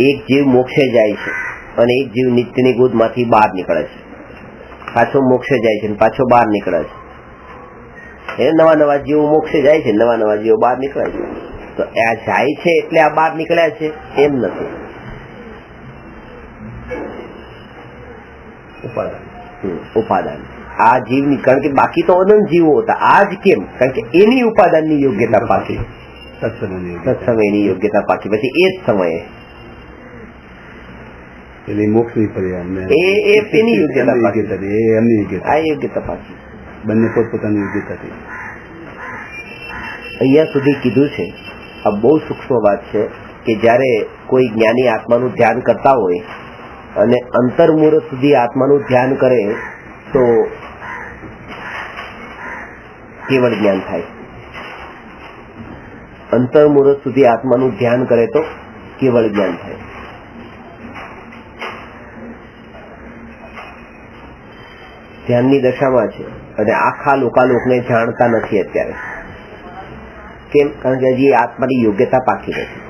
એક જીવ મોક્ષે જાય છે અને એક જીવ નિત્ય નિગોદ માંથી બહાર નીકળે છે, પાછો મોક્ષે જાય છે અને પાછો બહાર નીકળે છે. એ નવા જીવો મોક્ષે જાય છે, નવા જીવો બહાર નીકળે છે. તો આ જાય છે એટલે આ બહાર નીકળ્યા છે એમ નથી. ઉપાદાન આ જીવની, કારણ કે બાકી તો અનંત જીવો હતા. આ જ કેમ? કારણ કે એની ઉપાદાનની યોગ્યતા પાકી, સત્સમયની યોગ્યતા પાકી, પછી એ જ સમયે મોક્ષની પર્યાય એની યોગ્યતા પાકી, એમની યોગ્યતા, આ યોગ્યતા પાકી, બંને પોતપોતાની યોગ્યતાથી. અહીંયા સુધી કીધું છે. આ બહુ સૂક્ષ્મ વાત છે કે જયારે કોઈ જ્ઞાની આત્માનું ધ્યાન કરતા હોય અને અંતર્મુહૂર્ત સુધી આત્માનું ધ્યાન કરે તો કેવળ જ્ઞાન થાય. અંતર્મુહૂર્ત સુધી આત્માનું ધ્યાન કરે તો કેવળ જ્ઞાન થાય. ધ્યાનની દશામાં છે અને આખા લોકાલોકને જાણતા નથી અત્યારે. કેમ? કારણ કે હજી આત્માની યોગ્યતા પાકી નથી.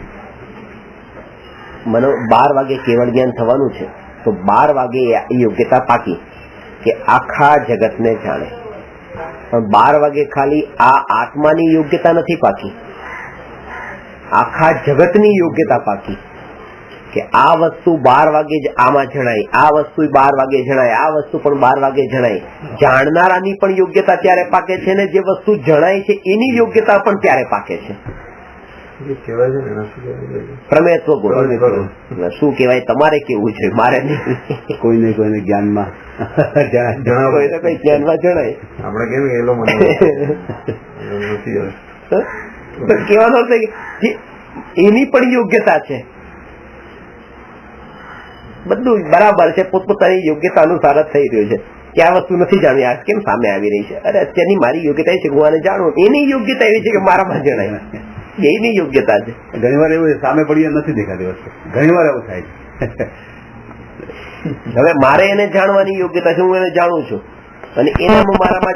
12 વાગે કેવળ જ્ઞાન થવાનું છે, તો 12 વાગે યોગ્યતા પાકી કે આખા જગતને જાણે. પણ 12 વાગે ખાલી આ આત્માની યોગ્યતા નથી પાકી, આખા જગતની યોગ્યતા પાકી કે આ વસ્તુ 12 વાગે જ આમાં જણાય, આ વસ્તુ 12 વાગે જણાય, આ વસ્તુ પણ 12 વાગે જણાય. જાણનારાની પણ યોગ્યતા ત્યારે પાકે છે ને જે વસ્તુ જણાય છે એની યોગ્યતા પણ ત્યારે પાકે છે. પ્રમેયત્વ ગુણ શું કહેવાય? તમારે કેવું છે, મારે નહીં. કોઈને જ્ઞાનમાં કોઈને કોઈ જ્ઞાનમાં જણાય. આપણે કેમ એલો કહેવાનો અર્થ એની પણ યોગ્યતા છે. બધું બરાબર છે, પોતપોતાની યોગ્યતા અનુસાર જ થઈ રહ્યું છે કે આ વસ્તુ નથી જાણવી, આ કેમ સામે આવી રહી છે. અરે અત્યારની મારી યોગ્યતા એ છે હું આને જાણું, એની યોગ્યતા એવી છે કે મારામાં જણાય, એની યોગ્યતા છે. ઘણી વાર એવું સામે પડીએ નથી દેખાતી વસ્તુ, ઘણી વાર એવું થાય છે. હવે મારે એને જાણવાની યોગ્યતા છે, હું એને જાણું છું, અને એનામાં મારામાં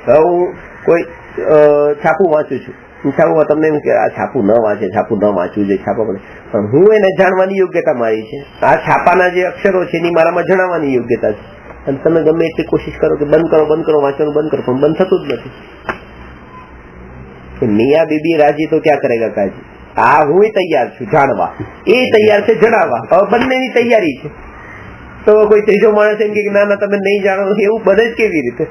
હું કોઈ છાપું વાંચું છું, છાપુમાં તમને એમ કે આ છાપું ન વાંચે, છાપું ન વાંચવું જોઈએ, છાપા પડે, પણ હું એને જાણવાની યોગ્યતા મારી છે. આ છાપાના જે અક્ષરો છે એની મારામાં જણાવવાની યોગ્યતા છે, અને તમે ગમે એટલી કોશિશ કરો કે બંધ કરો વાંચવાનું બંધ કરો, પણ બંધ થતું જ નથી. મિયા બીબી રાજી તો ક્યાં કરેગા કાજી. આ હું તૈયાર છું જાણવા, એ તૈયાર છે જણાવવા, હવે બંનેની તૈયારી છે. તો કોઈ ત્રીજો માણસ એમ કે ના ના તમે નહીં જાણો, એવું બને જ કેવી રીતે?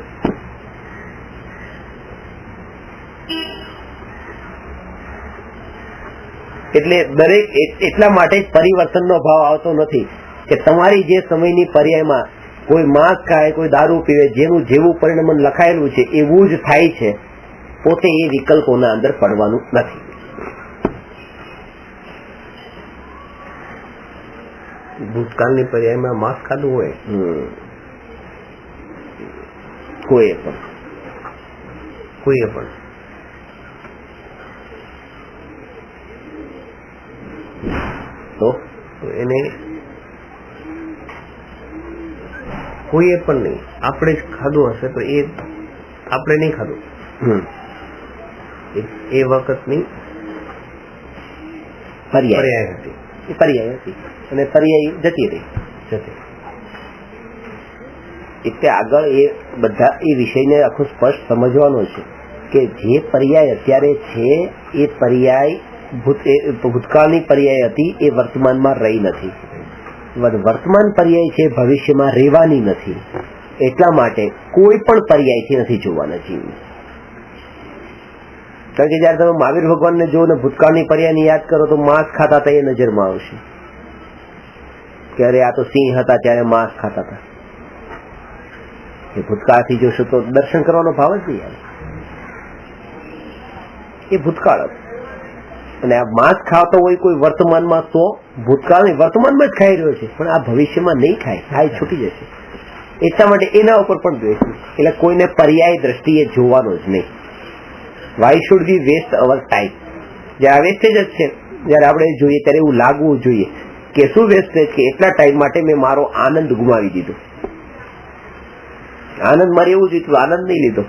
એટલે દરેક એટલા માટે જ પરિવર્તનનો ભાવ આવતો નથી કે તમારી જે સમયની પર્યાયમાં કોઈ માંસ ખાય, કોઈ દારૂ પીવે, જેનું જેવું પરિણામ લખાયેલું છે એવું જ થાય છે. પોતે એ વિકલ્પોના અંદર પડવાનું નથી. ભૂતકાળની પર્યાયમાં માંસ ખાધું હોય કોઈએ પણ તો એને કોઈએ પણ નહીં, આપણે જ ખાધું હશે તો એ આપણે નહીં ખાધું. એ વખતની પર્યાય હતી, અને પર્યાય જતી રહી. એટલે આગળ એ બધા એ વિષયને આખું સ્પષ્ટ સમજવાનો છે કે જે પર્યાય અત્યારે છે એ પર્યાય ભૂતકાળની પર્યાય હતી, એ વર્તમાનમાં રહી નથી. વર્તમાન પર્યાય છે ભવિષ્યમાં રહેવાની નથી. એટલા માટે કોઈ પણ પર્યાયથી નથી જોવાના જીવ. કારણ કે જયારે તમે મહાવીર ભગવાનને જો ને ભૂતકાળની પર્યાયને યાદ કરો તો માંસ ખાતા હતા એ નજરમાં આવશે કે અરે આ તો સિંહ હતા ત્યારે માંસ ખાતા હતા. એ ભૂતકાળથી જોશો તો દર્શન કરવાનો ભાવ જ નહીં આવે. એ ભૂતકાળ હતો, અને આ માંસ ખાતો હોય કોઈ વર્તમાનમાં તો ભૂતકાળની વર્તમાનમાં જ ખાઈ રહ્યો છે, પણ આ ભવિષ્યમાં નહીં ખાય, ખાઈ છૂટી જશે. એટલા માટે એના ઉપર પણ દ્વેષ નહીં. એટલે કોઈને પર્યાય દ્રષ્ટિએ જોવાનો જ નહીં. Why should be waste our time. જયારે વેસ્ટેજ જ છે, જયારે આપણે જોઈએ ત્યારે એવું લાગવું જોઈએ કે શું વેસ્ટેજ, કે એટલા ટાઈમ માટે મેં મારો આનંદ ગુમાવી દીધો. આનંદ મારે એવું જોઈતું, આનંદ નહીં લીધો.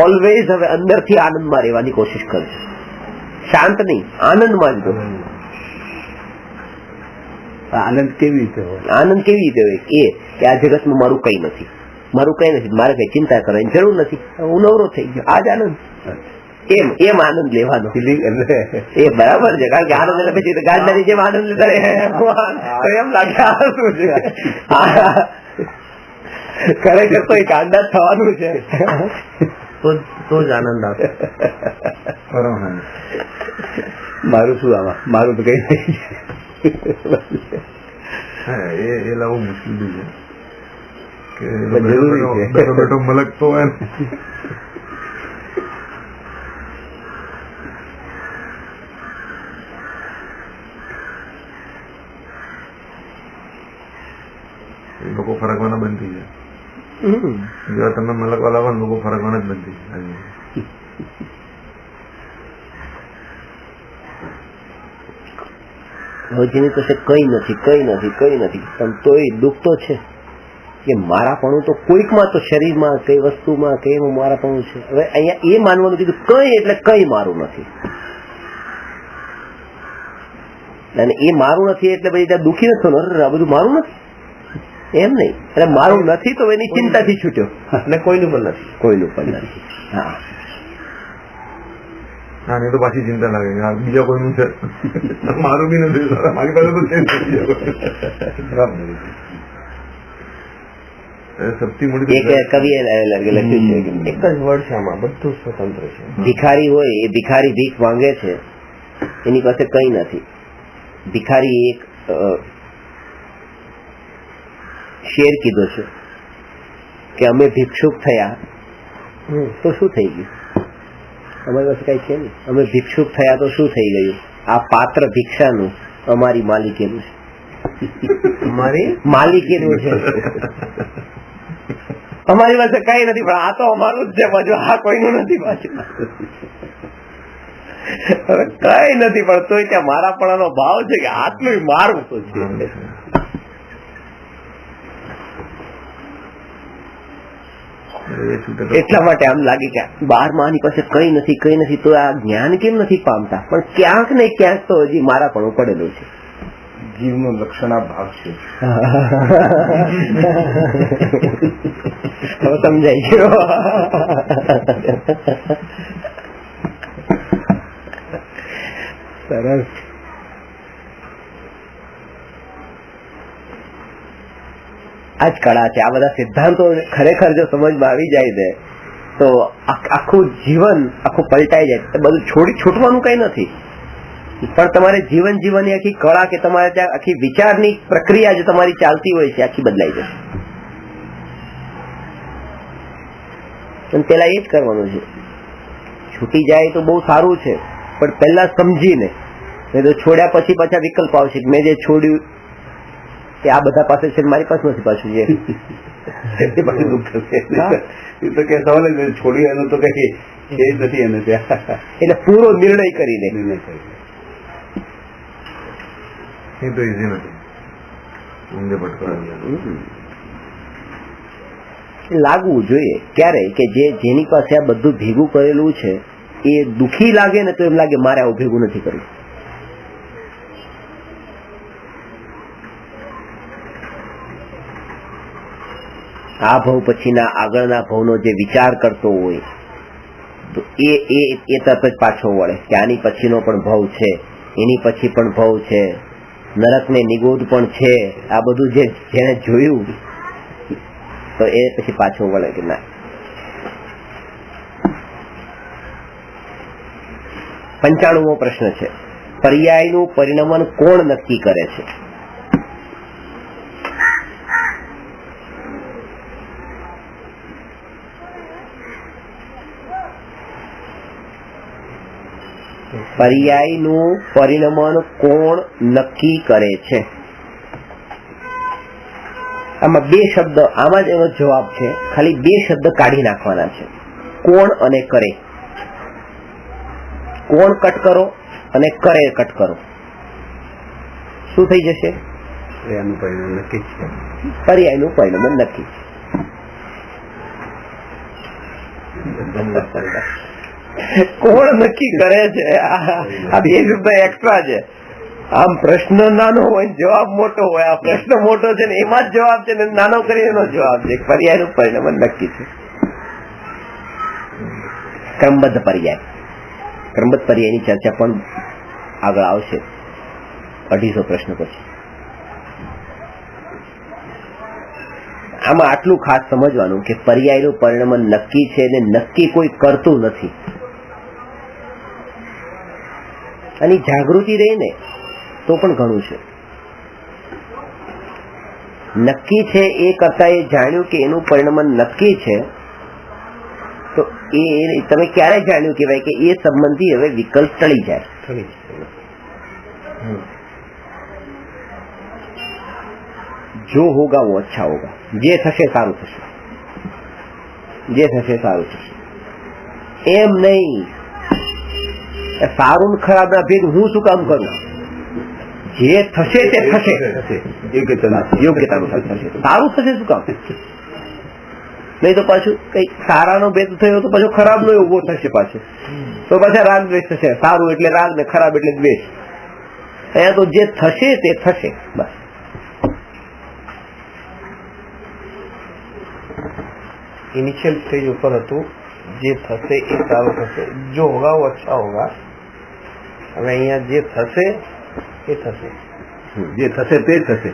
ઓલવેઝ હવે અંદરથી આનંદમાં રહેવાની કોશિશ કરજો, શાંત નહીં, આનંદમાં જ રહો. આનંદ કેવી રીતે હોય? આનંદ કેવી રીતે હોય કે આ જગતમાં મારું કઈ નથી, મારે કઈ ચિંતા કરવાની જરૂર નથી, હું નવરો થઈ ગયો, આ જ આનંદ. એમ આનંદ લેવાનો એ બરાબર છે. કારણ કે આનંદ એટલે પછી ગાંડાની જેમ આનંદ લેતા એમ લાગે શું છે, ખરેખર તો એ ગાંડા થવાનું છે તો જ આનંદ આવે. મારું શું આમાં, મારું તો કઈ નહીં. એ લાવવું મુશ્કેલ છે કે જરૂરી છે. બેઠો મલક તો હોય ને. લોકો ફરકવાના બંધ થઈ જાય. જો તમે મલક વાળા હોય લોકો ફરકવાના જ બંધ થઈ જાય. જેની પાસે કઈ નથી પણ તોય દુઃખ તો છે કે મારાપણું તો કોઈકમાં તો શરીરમાં કઈ વસ્તુમાં કઈ મારાપણું છે. હવે અહીંયા એ માનવાનું કીધું કઈ એટલે કઈ મારું નથી, અને એ મારું નથી એટલે પછી ત્યાં દુઃખી નથી થવાનું, આ બધું મારું નથી એમ નહીં. એટલે મારું નથી તો એની ચિંતાથી છૂટ્યો, અને કોઈનું પણ નથી. હા હા, નહીં તો પાછી ચિંતા લાગે બીજા કોઈનું છે, મારું બી નથી, મારી પાસે તો સસ્તી મોટી. કવિએ લખ્યું છે એક જ વર્ડ છે આમાં, બધું સ્વતંત્ર છે. ભિખારી હોય એ ભિખારી ભીખ માંગે છે, એની પાસે કઈ નથી. ભિખારી એક શેર કીધો છે કે અમે ભિક્ષુક થયા તો શું થઈ ગયું, અમારી પાસે કઈ છે નહીં. અમે ભિક્ષુક થયા તો શું થઈ ગયું, આ પાત્ર ભિક્ષાનું અમારી માલિકીનું છે, અમારી માલિકીનું છે. અમારી પાસે કઈ નથી પણ આ તો અમારું જ છે, પાછું આ કોઈનું નથી પાછું. હવે કઈ નથી પણ તોય ત્યાં મારાપણાનો ભાવ છે કે આટલું મારું તો છે. એટલા માટે આમ લાગે કે બહારમાં આની પાસે કઈ નથી તો આ જ્ઞાન કેમ નથી પામતા, પણ ક્યાંક ને ક્યાંક તો હજી મારાપણું પડેલું છે. જીવનો લક્ષણ આ ભાગ છે. હવે સમજાઈ ગયો. સરસ. આ જ કળા છે. આ બધા સિદ્ધાંતો ખરેખર જો સમજમાં આવી જાય છે તો આખું જીવન આખું પલટાઈ જાય. બધું છૂટવાનું કઈ નથી, પણ તમારે જીવન જીવવાની આખી કળા કે તમારે ત્યાં આખી વિચારની પ્રક્રિયા જે તમારી ચાલતી હોય છે આખી બદલાઈ જશે. પણ પેલા એ જ કરવાનું છે. છૂટી જાય તો બહુ સારું છે, પણ પહેલા સમજીને, તો છોડ્યા પછી પાછા વિકલ્પ આવશે. મેં જે છોડ્યું કે આ બધા પાસે છે, મારી પાસે નથી પાછું. જે છોડ્યું એનું તો કઈ નથી એને ત્યાં. એટલે પૂરો નિર્ણય કરીને એ તો ઈઝી નથી. ઊંધે લાગવું જોઈએ ક્યારે કે જેની પાસે આ બધું ભેગું કરેલું છે એ દુઃખી લાગે ને તો એમ લાગે મારે આવું ભેગું નથી કર્યું. આ ભવ પછીના આગળના ભવનો જે વિચાર કરતો હોય તો એ તરત જ પાછો વળે કે આની પછીનો પણ ભવ છે, એની પછી પણ ભવ છે, નરક ને નિગોધ પણ છે. આ બધું જેને જોયું તો એ પછી પાછો વળે કે ના. 95મો પ્રશ્ન છે, પર્યાયનું પરિણમન કોણ નક્કી કરે છે? પર્યાયનું પરિણમન કોણ નક્કી કરે છે? આમાં બે શબ્દ, આમાં જ એનો જવાબ છે. ખાલી બે શબ્દ કાઢી નાખવાના છે, કોણ અને કરે. કોણ કટ કરો અને કરે કટ કરો, શું થઈ જશે? એનું પરિણામ નક્કી છે. પર્યાયનું પરિણમન નક્કી. કોણ નક્કી કરે છે? આ બે શબ્દ એક્સ્ટ્રા છે. આમ પ્રશ્ન નાનો હોય જવાબ મોટો હોય. આ પ્રશ્ન મોટો છે ને એમાં જ જવાબ છે ને નાનો કરી એનો જવાબ છે. પર્યાયનું પરિણમન નક્કી છે. ક્રમબદ્ધ પર્યાય, ક્રમબદ્ધ પર્યાયની ચર્ચા પણ આગળ આવશે 250 પ્રશ્ન પછી. આમાં આટલું ખાસ સમજવાનું કે પર્યાયનું પરિણમન નક્કી છે ને નક્કી કોઈ કરતું નથી. આની જાગૃતિ રહી ને તો પણ ઘણું છે. નક્કી છે એ કરતા એ જાણ્યું કે એનું પરિણમન નક્કી છે, તો એ તમે ક્યારે જાણ્યું કહેવાય કે એ સંબંધી હવે વિકલ્પ ટળી જાય. જો હોગા વો અચ્છા હોગા, જે થશે સારું થશે, જે થશે સારું થશે. એમ નહીં સારું ખરાબ ના ભેદ હું શું કામ કરું? જે થશે તે થશે, યોગ્યતાનું થશે. સારું થશે શું કામ? નહીં તો પાછું કઈ સારાનો ભેદ થયો તો પાછો ખરાબ નો ઉભો થશે પાછો, તો પાછા રાગ દ્વેષ થશે. સારું એટલે રાગ ને ખરાબ એટલે દ્વેષ. અહીંયા તો જે થશે તે થશે બસ. ઇનિશિયલ સ્ટેજ ઉપર હતું જે થશે એ સારું થશે, જો હોગા વો અચ્છા હોગા. હવે અહીંયા જે થશે એ થશે, જે થશે તે થશે.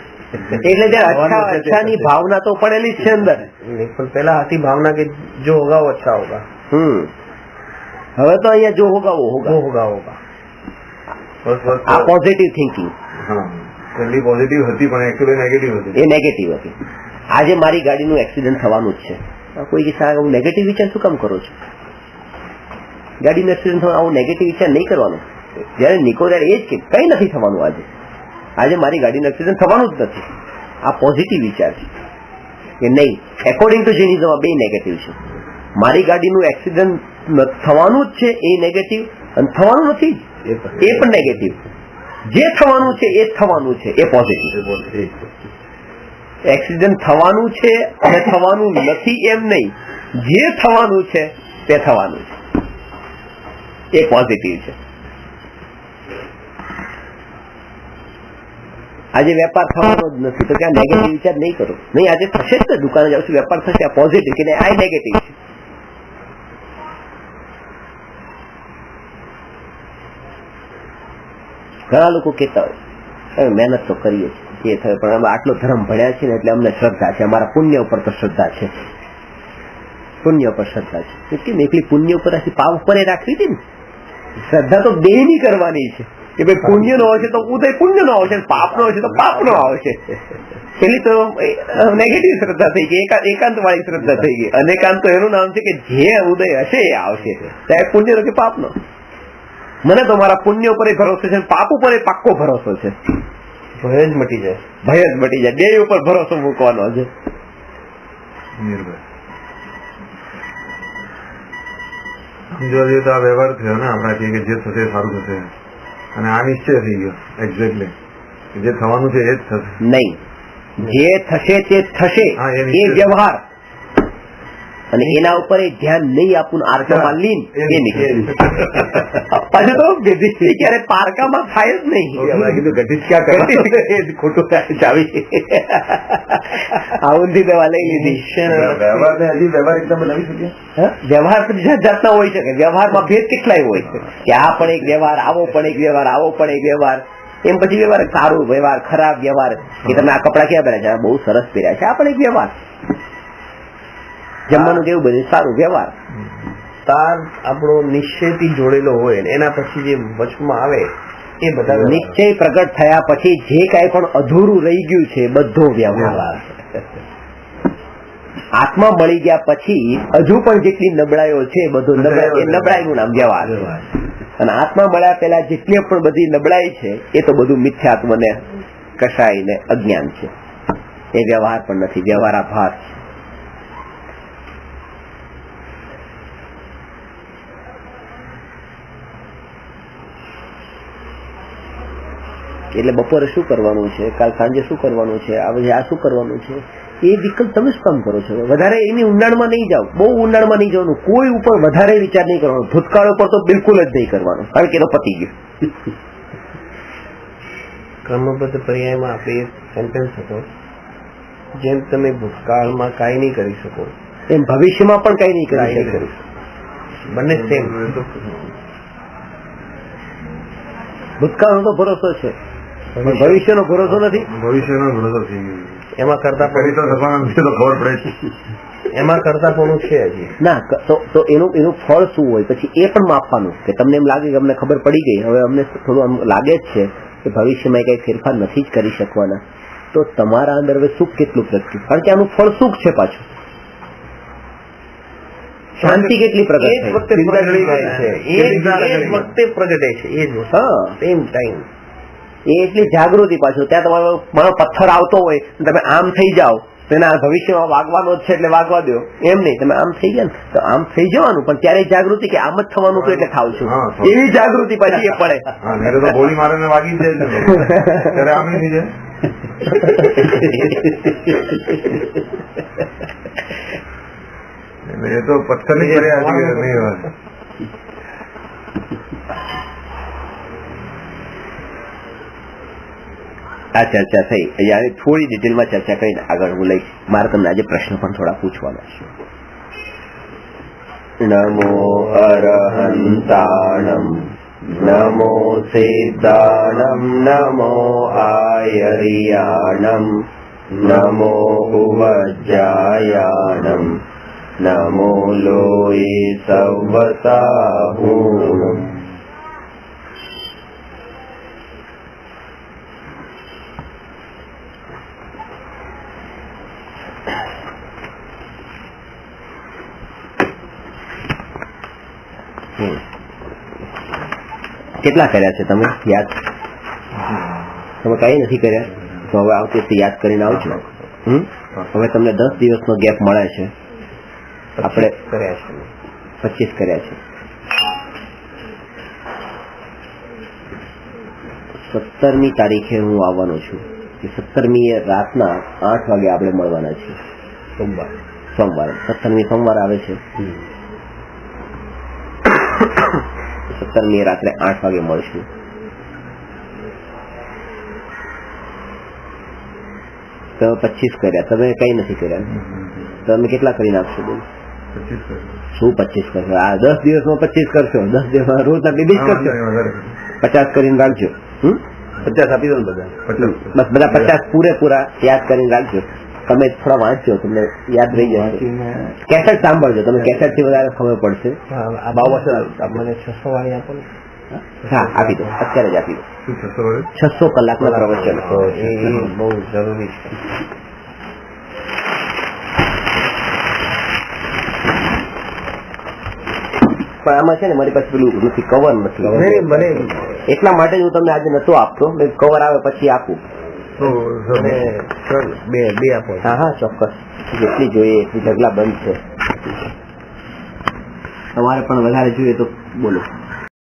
એટલે ત્યાં અચ્છાની ભાવના તો પડેલી જ છે અંદર. પણ પેલા હતી ભાવના કે જો હોગા વો અચ્છા હોગા. હવે તો અહીંયા જો હોગા વો હોગા, જો હોગા હોગા. આ પોઝિટિવ થિંકિંગ. પહેલી પોઝિટિવ હતી પણ એકચ્યુઅલી નેગેટિવ હતી. એ નેગેટિવ હતી. આજે મારી ગાડીનું એક્સિડન્ટ થવાનું જ છે. કોઈ કે સાહેબ હું નેગેટિવ વિચાર શું કામ કરો છો? ગાડીનું એક્સિડન્ટ થવાનું આવું નેગેટિવ વિચાર નહીં કરવાનો. જયારે નીકો ત્યારે એ જ કે કઈ નથી થવાનું. આજે મારી ગાડીનું એક્સિડન્ટ થવાનું જ નથી. આ પોઝિટિવ વિચાર છે કે નહીં. એકોર્ડિંગ ટુ જેનિઝમ બે નેગેટિવ છે. મારી ગાડીનું એક્સિડન્ટ થવાનું જ છે એ નેગેટિવ, અને થવાનું નથી એ પણ નેગેટિવ. જે થવાનું છે એ જ થવાનું છે એ પોઝિટિવ. એક્સિડન્ટ થવાનું છે અને થવાનું નથી એમ નહીં, જે થવાનું છે તે થવાનું છે એ પોઝિટિવ છે. આજે વેપાર થવાનો જ નથી તો ક્યાં નેગેટિવ વિચાર નહીં કરો. નહીં, આજે થશે જ ને, દુકાને જાવ છું વેપાર થશે, આ પોઝિટિવ કે આ નેગેટિવ છે. ઘણા લોકો કહેતા હોય મહેનત તો કરીએ છીએ, એ થયું પણ અમે આટલો ધર્મ ભણ્યા છે ને એટલે અમને શ્રદ્ધા છે, અમારા પુણ્ય ઉપર તો શ્રદ્ધા છે, પુણ્ય ઉપર શ્રદ્ધા છે. કેમ એકલી પુણ્ય ઉપર પાપ ઉપર રાખવી હતી ને. શ્રદ્ધા તો દેહની કરવાની છે કે ભાઈ પુણ્ય નો આવશે તો ઉદય પુણ્ય નો આવશે, પાપ નો આવશે તો પાપ નો આવશે. પેલી તો નેગેટિવ શ્રદ્ધા થઈ ગઈ, એકાંત વાળી શ્રદ્ધા થઈ ગઈ. અનેકાંત તો એનું નામ છે કે જે ઉદય હશે એ આવશે, ચાહે પુણ્ય નો કે પાપ નો. મને તો મારા પુણ્ય ઉપર ભરોસો છે, પાપ ઉપર પાક્કો ભરોસો છે. ભય જ મટી જાય, ભય જ મટી જાય. બે ઉપર ભરોસો મૂકવાનો છે. જોવા જઈએ તો આ વ્યવહાર થયો ને આપણાથી કે જે થશે સારું થશે, અને આ નિશ્ચય થઈ ગયો એક્ઝેક્ટલી જે થવાનું છે એ જ થશે. નહીં, જે થશે તે થશે એ વ્યવહાર, અને એના ઉપર ધ્યાન નહીં આપવું, આર્કામાં લીન એ નહીં. પાછું તો ક્યારે પારકામાં થાય જ નહીં. કીધું ઘટી ક્યાં કરે ખોટું ચાવી આવું દવા લઈ લીધી. વ્યવહાર એકદમ બનાવી શકીએ. વ્યવહાર જાત જાતના હોય શકે. વ્યવહારમાં ભેદ કેટલાય હોય છે કે આ પણ એક વ્યવહાર, આવો પણ એક વ્યવહાર, આવો પણ એક વ્યવહાર. એમ પછી વ્યવહાર સારું વ્યવહાર, ખરાબ વ્યવહાર, કે તમે આ કપડા ક્યાં પહેર્યા છે, બહુ સરસ પહેર્યા છે, આ પણ એક વ્યવહાર. જમવાનું કેવું બધું સારું વ્યવહાર. તાર આપણો નિશ્ચયથી જોડેલો હોય ને એના પછી જે વચમાં આવે એ બધા નિશ્ચય પ્રગટ થયા પછી જે કાંઈ પણ અધૂરું રહી ગયું છે બધો વ્યવહાર. આત્મા મળી ગયા પછી હજુ પણ જેટલી નબળાઈઓ છે બધું નબળાઈનું નામ વ્યવહાર. અને આત્મા મળ્યા પહેલા જેટલી પણ બધી નબળાઈ છે એ તો બધું મિથ્યાત્મ ને કશાય ને અજ્ઞાન છે. એ વ્યવહાર પણ નથી, વ્યવહાર આભાસ છે. એટલે બપોરે શું કરવાનું છે, કાલ સાંજે શું કરવાનું છે, આ શું કરવાનું છે, એ વિકલ્પ તમે શું કામ કરો છો? વધારે એની ઊંડાણમાં નહીં જાઓ, બહુ ઊંડાણમાં નહીં જવાનું, કોઈ ઉપર વધારે વિચાર નહીં કરવાનો. ભૂતકાળ ઉપર તો બિલકુલ જ નહીં કરવાનો, કારણ કે એનો પતી ગયો. ક્રમબદ્ધ પર્યાયમાં આપણે એક સેન્ટેન્સ હતો, જેમ તમે ભૂતકાળમાં કાંઈ નહીં કરી શકો એમ ભવિષ્યમાં પણ કાંઈ નહીં કરી શકો. બંને સેમ. ભૂતકાળનો તો ભરોસો છે, ભવિષ્યનો ભરોસો નથી. ભવિષ્યનો ભરોસો થઈ ગયો. એમાં કરતા કરી તો થવાનું છે તો ખબર પડે છે. એમાં કરતા પણ છે હજી ના. તો એનું ફળ શું હોય પછી એ પણ માપવાનું. કે તમને એમ લાગે કે અમને ખબર પડી ગઈ, હવે અમને થોડું લાગે જ છે કે ભવિષ્યમાં કઈ ફેરફાર નથી જ કરી શકવાના, તો તમારા અંદર હવે સુખ કેટલું પ્રગટ્યું, કારણ કે આનું ફળ સુખ છે. પાછું શાંતિ કેટલી પ્રગટ વખતે પ્રગટે છે એ જ સેમ ટાઈમ. એ એટલી જાગૃતિ. પાછું ત્યાં તમારો મારો પથ્થર આવતો હોય તમે આમ થઈ જાઓ તો એના ભવિષ્યમાં વાગવાનો જ છે એટલે વાગવા દો, એમ નહીં. તમે આમ થઈ ગયા ને તો આમ થઈ જવાનું, પણ ત્યારે જાગૃતિ કે આમ જ થવાનું તો એટલે થાવ છું, એવી જાગૃતિ પછી એ પડે. ગોળી મારે વાગી જ જાય ત્યારે આમ થઈ જાય. એ તો પથ્થર ની આ ચર્ચા થઈ. અહીંયા થોડી ડિટેલમાં ચર્ચા કરીને આગળ હું લઈશ. મારે તમને આજે પ્રશ્ન પણ થોડા પૂછવાના છે. નમો અરહંતાણમ નમો સિદ્ધાણમ નમો આયરિયાણમ નમો ઉવજ્જાયાણમ નમો લોયે સવતાહૂણમ. કેટલા કર્યા છે તમે યાદ? તમે કઈ નથી કર્યા તો હવે આવતી વખતે યાદ કરીને આવજો. હવે તમને 10 દિવસનો ગેપ મળે છે. આપણે 25 કર્યા છે. 17મી તારીખે હું આવવાનો છું. 17મી રાતના 8 વાગે આપણે મળવાના છીએ. સોમવાર 17મી સોમવાર આવે છે. 17મી રાત્રે 8 વાગે મળશું. તમે 25 કર્યા, તમે કઈ નથી કર્યા. તમે કેટલા કરી નાખશો? બોલ. 25 શું 25 કરશો? આ 10 દિવસમાં 25 કરશો? 10 દિવસમાં રોજ આટલી 20 કરશો? 50 કરીને રાખજો. 50 આપી દો ને બધા. બસ બધા 50 પૂરેપૂરા યાદ કરીને રાખજો. તમે થોડા વાંચજો, તમને યાદ રહી જશે. કેસેટ સાંભળજો, તમે કેસેટ થી વધારે ખબર પડશે. મને 600 વાળી આપો ને. હા, આપી દો, અત્યારે જ આપી દો. 600 કલાકના પ્રવચન. એ બહુ જરૂરી છે. પણ આમાં છે ને મારી પાસે પેલું નથી, કવર નથી. મને એટલા માટે જ હું તમને આજે નતો આપતો. કવર આવે પછી આપું. બે આપો. હા હા, ચોક્કસ. જેટલી જોઈએ એટલી ઢગલા બંધ છે. તમારે પણ વધારે જોઈએ તો બોલો.